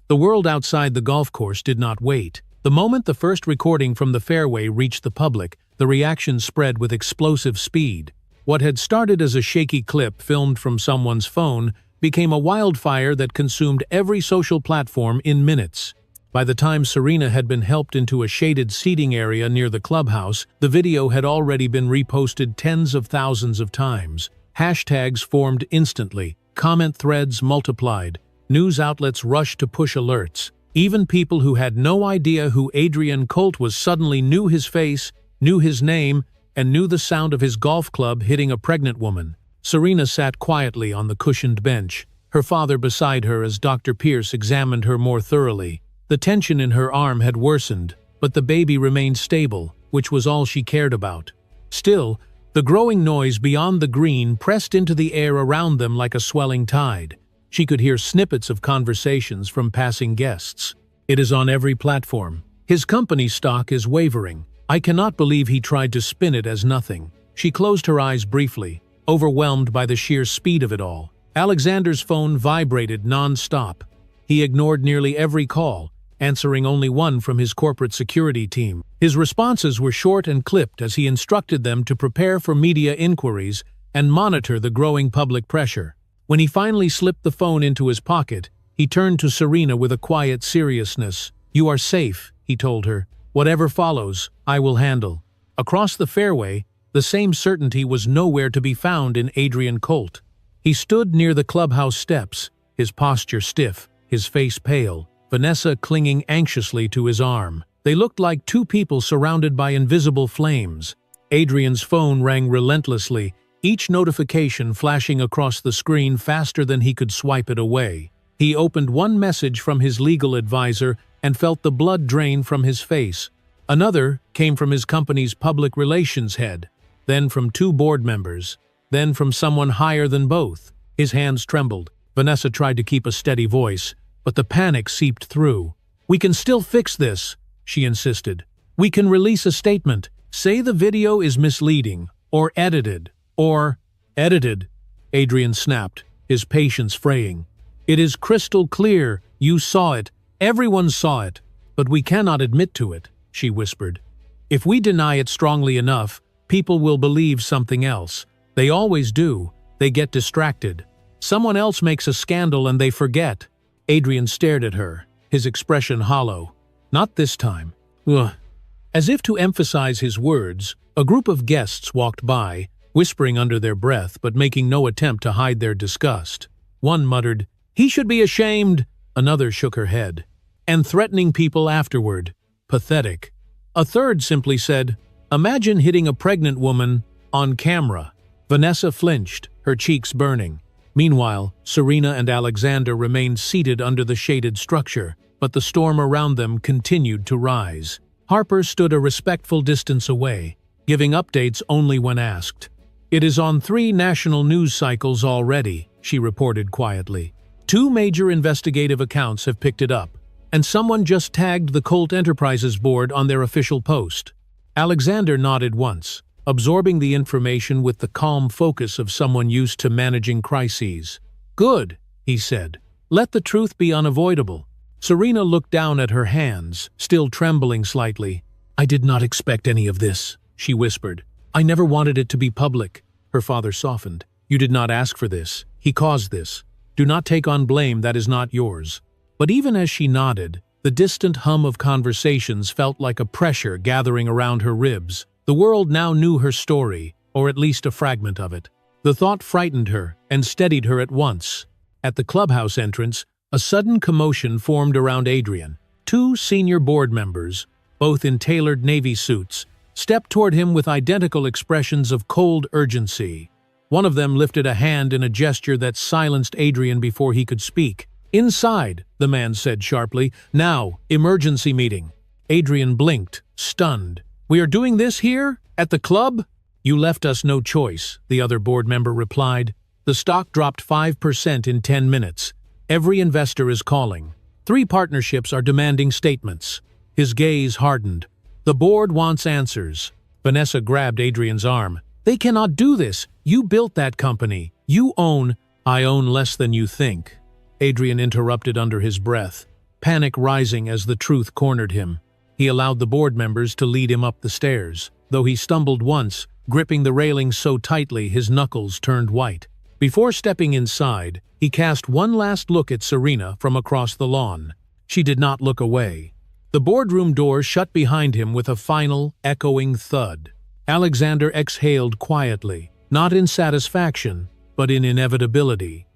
The world outside the golf course did not wait. The moment the first recording from the fairway reached the public, the reaction spread with explosive speed. What had started as a shaky clip filmed from someone's phone became a wildfire that consumed every social platform in minutes. By the time Serena had been helped into a shaded seating area near the clubhouse, the video had already been reposted tens of thousands of times. Hashtags formed instantly, comment threads multiplied, news outlets rushed to push alerts. Even people who had no idea who Adrian Colt was suddenly knew his face, knew his name, and knew the sound of his golf club hitting a pregnant woman. Serena sat quietly on the cushioned bench, her father beside her as Dr. Pierce examined her more thoroughly. The tension in her arm had worsened, but the baby remained stable, which was all she cared about. Still, the growing noise beyond the green pressed into the air around them like a swelling tide. She could hear snippets of conversations from passing guests. "It is on every platform. His company stock is wavering. I cannot believe he tried to spin it as nothing." She closed her eyes briefly, overwhelmed by the sheer speed of it all. Alexander's phone vibrated non-stop. He ignored nearly every call, answering only one from his corporate security team. His responses were short and clipped as he instructed them to prepare for media inquiries and monitor the growing public pressure. When he finally slipped the phone into his pocket, he turned to Serena with a quiet seriousness. "You are safe," he told her. "Whatever follows, I will handle." Across the fairway, the same certainty was nowhere to be found in Adrian Colt. He stood near the clubhouse steps, his posture stiff, his face pale, Vanessa clinging anxiously to his arm. They looked like two people surrounded by invisible flames. Adrian's phone rang relentlessly, each notification flashing across the screen faster than he could swipe it away. He opened one message from his legal advisor and felt the blood drain from his face. Another came from his company's public relations head, then from two board members, then from someone higher than both. His hands trembled. Vanessa tried to keep a steady voice, but the panic seeped through. "We can still fix this," she insisted. "We can release a statement, say the video is misleading, or edited, or—" "Edited," Adrian snapped, his patience fraying. "It is crystal clear, you saw it, everyone saw it, but we cannot admit to it," she whispered. "If we deny it strongly enough, people will believe something else. They always do. They get distracted. Someone else makes a scandal and they forget." Adrian stared at her, his expression hollow. "Not this time." Ugh. As if to emphasize his words, a group of guests walked by, whispering under their breath but making no attempt to hide their disgust. One muttered, "He should be ashamed." Another shook her head. "And threatening people afterward. Pathetic." A third simply said, "Imagine hitting a pregnant woman on camera." Vanessa flinched, her cheeks burning. Meanwhile, Serena and Alexander remained seated under the shaded structure, but the storm around them continued to rise. Harper stood a respectful distance away, giving updates only when asked. "It is on 3 national news cycles already," she reported quietly. 2 major investigative accounts have picked it up, and someone just tagged the Colt Enterprises board on their official post. Alexander nodded once, absorbing the information with the calm focus of someone used to managing crises. "Good," he said. "Let the truth be unavoidable." Serena looked down at her hands, still trembling slightly. "I did not expect any of this," she whispered. "I never wanted it to be public." Her father softened. "You did not ask for this. He caused this. Do not take on blame that is not yours." But even as she nodded, the The distant hum of conversations felt like a pressure gathering around her ribs. The world now knew her story, or at least a fragment of it. The thought frightened her and steadied her at once. At the clubhouse entrance, a sudden commotion formed around Adrian. Two senior board members, both in tailored navy suits, stepped toward him with identical expressions of cold urgency. One of them lifted a hand in a gesture that silenced Adrian before he could speak. "Inside," the man said sharply. "Now, emergency meeting." Adrian blinked, stunned. "We are doing this here? At the club?" "You left us no choice," the other board member replied. "The stock dropped 5% in 10 minutes. Every investor is calling. 3 partnerships are demanding statements." His gaze hardened. "The board wants answers." Vanessa grabbed Adrian's arm. "They cannot do this. You built that company. You own—" "I own less than you think," Adrian interrupted under his breath, panic rising as the truth cornered him. He allowed the board members to lead him up the stairs, though he stumbled once, gripping the railing so tightly his knuckles turned white. Before stepping inside, he cast one last look at Serena from across the lawn. She did not look away. The boardroom door shut behind him with a final, echoing thud. Alexander exhaled quietly, not in satisfaction, but in inevitability.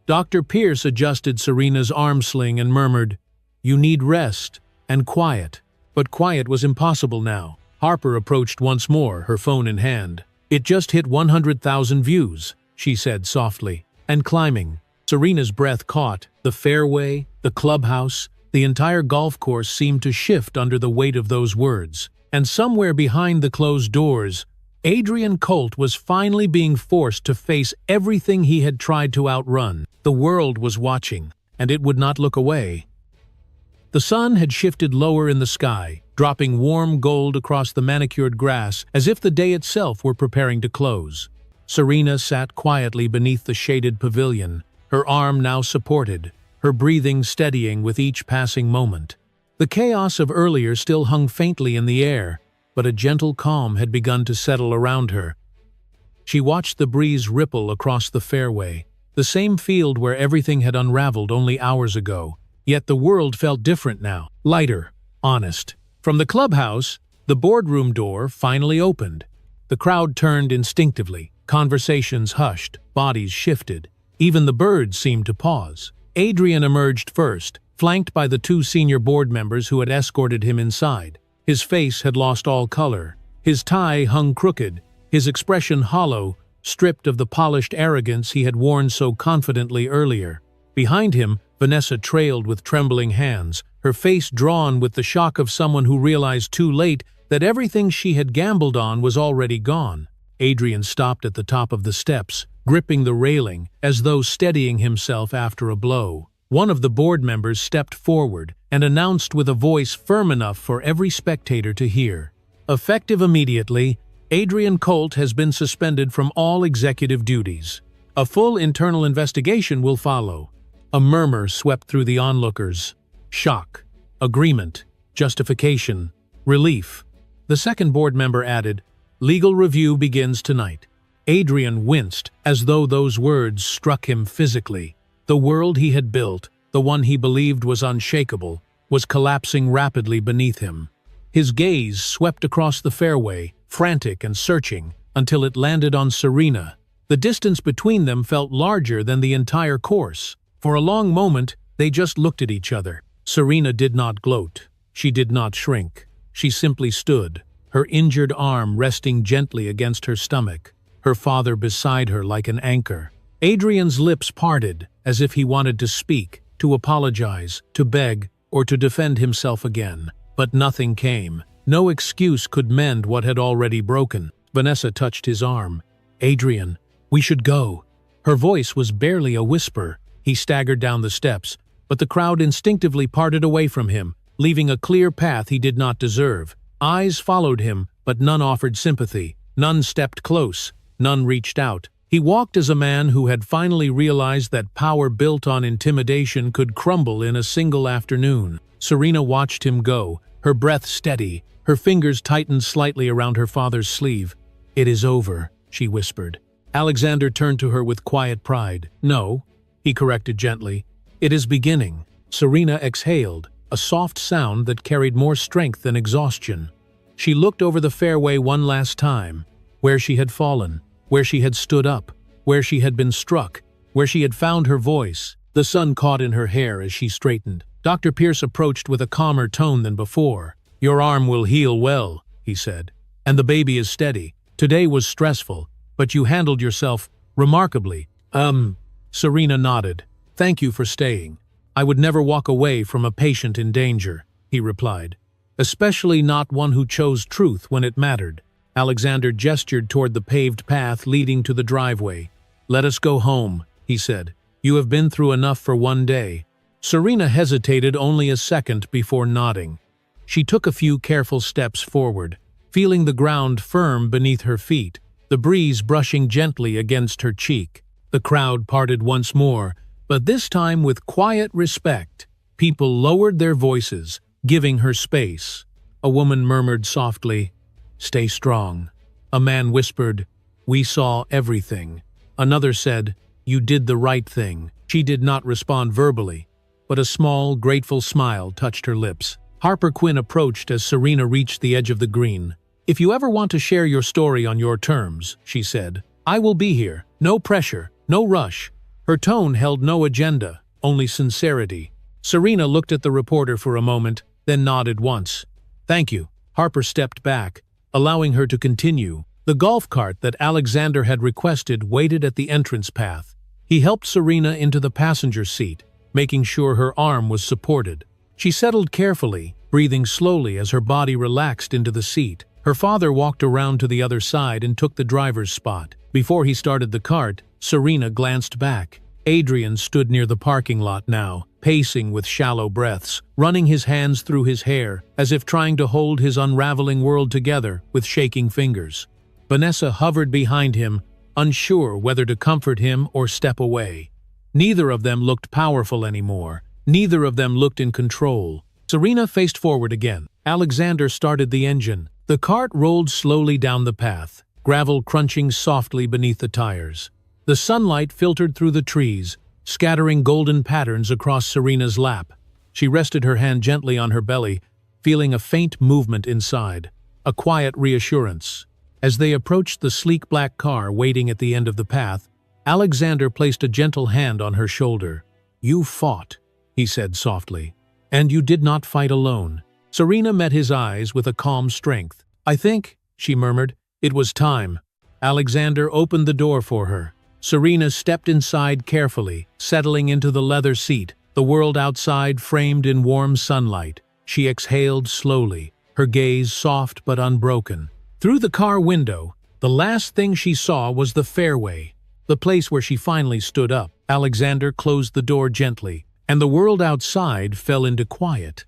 Dr. Pierce adjusted Serena's arm sling and murmured, "You need rest and quiet." But quiet was impossible now. Harper approached once more, her phone in hand. "It just hit 100,000 views," she said softly, and climbing. Serena's breath caught. The fairway, the clubhouse, the entire golf course seemed to shift under the weight of those words. And somewhere behind the closed doors, Adrian Colt was finally being forced to face everything he had tried to outrun. The world was watching, and it would not look away. The sun had shifted lower in the sky, dropping warm gold across the manicured grass as if the day itself were preparing to close. Serena sat quietly beneath the shaded pavilion, her arm now supported, her breathing steadying with each passing moment. The chaos of earlier still hung faintly in the air, but a gentle calm had begun to settle around her. She watched the breeze ripple across the fairway, the same field where everything had unraveled only hours ago. Yet the world felt different now, lighter, honest. From the clubhouse, the boardroom door finally opened. The crowd turned instinctively, conversations hushed, bodies shifted. Even the birds seemed to pause. Adrian emerged first, flanked by the 2 senior board members who had escorted him inside. His face had lost all color. His tie hung crooked, his expression hollow, stripped of the polished arrogance he had worn so confidently earlier. Behind him, Vanessa trailed with trembling hands, her face drawn with the shock of someone who realized too late that everything she had gambled on was already gone. Adrian stopped at the top of the steps, gripping the railing, as though steadying himself after a blow. One of the board members stepped forward and announced with a voice firm enough for every spectator to hear. Effective immediately, Adrian Colt has been suspended from all executive duties. A full internal investigation will follow. A murmur swept through the onlookers. Shock, agreement, justification, relief. The second board member added, "Legal review begins tonight." Adrian winced, as though those words struck him physically. The world he had built, the one he believed was unshakable, was collapsing rapidly beneath him. His gaze swept across the fairway, frantic and searching, until it landed on Serena. The distance between them felt larger than the entire course. For a long moment, they just looked at each other. Serena did not gloat. She did not shrink. She simply stood, her injured arm resting gently against her stomach, her father beside her like an anchor. Adrian's lips parted, as if he wanted to speak, to apologize, to beg, or to defend himself again. But nothing came. No excuse could mend what had already broken. Vanessa touched his arm. "Adrian, we should go." Her voice was barely a whisper. He staggered down the steps, but the crowd instinctively parted away from him, leaving a clear path he did not deserve. Eyes followed him, but none offered sympathy. None stepped close. None reached out. He walked as a man who had finally realized that power built on intimidation could crumble in a single afternoon. Serena watched him go, her breath steady, her fingers tightened slightly around her father's sleeve. "It is over," she whispered. Alexander turned to her with quiet pride. "No," he corrected gently. "It is beginning." Serena exhaled, a soft sound that carried more strength than exhaustion. She looked over the fairway one last time, where she had fallen, where she had stood up, where she had been struck, where she had found her voice. The sun caught in her hair as she straightened. Dr. Pierce approached with a calmer tone than before. "Your arm will heal well," he said, "and the baby is steady. Today was stressful, but you handled yourself remarkably." Serena nodded. "Thank you for staying. I would never walk away from a patient in danger," he replied. "Especially not one who chose truth when it mattered." Alexander gestured toward the paved path leading to the driveway. "Let us go home," he said. "You have been through enough for one day." Serena hesitated only a second before nodding. She took a few careful steps forward, feeling the ground firm beneath her feet, the breeze brushing gently against her cheek. The crowd parted once more, but this time with quiet respect. People lowered their voices, giving her space. A woman murmured softly, "Stay strong." A man whispered, "We saw everything." Another said, "You did the right thing." She did not respond verbally, but a small, grateful smile touched her lips. Harper Quinn approached as Serena reached the edge of the green. "If you ever want to share your story on your terms," she said, "I will be here. No pressure, no rush." Her tone held no agenda, only sincerity. Serena looked at the reporter for a moment, then nodded once. "Thank you." Harper stepped back, allowing her to continue. The golf cart that Alexander had requested waited at the entrance path. He helped Serena into the passenger seat, making sure her arm was supported. She settled carefully, breathing slowly as her body relaxed into the seat. Her father walked around to the other side and took the driver's spot. Before he started the cart, Serena glanced back. Adrian stood near the parking lot now, pacing with shallow breaths, running his hands through his hair, as if trying to hold his unraveling world together with shaking fingers. Vanessa hovered behind him, unsure whether to comfort him or step away. Neither of them looked powerful anymore. Neither of them looked in control. Serena faced forward again. Alexander started the engine. The cart rolled slowly down the path, gravel crunching softly beneath the tires. The sunlight filtered through the trees, scattering golden patterns across Serena's lap. She rested her hand gently on her belly, feeling a faint movement inside, a quiet reassurance. As they approached the sleek black car waiting at the end of the path, Alexander placed a gentle hand on her shoulder. "You fought," he said softly, "and you did not fight alone." Serena met his eyes with a calm strength. "I think," she murmured, "it was time." Alexander opened the door for her. Serena stepped inside carefully, settling into the leather seat, the world outside framed in warm sunlight. She exhaled slowly, her gaze soft but unbroken. Through the car window, the last thing she saw was the fairway, the place where she finally stood up. Alexander closed the door gently, and the world outside fell into quiet.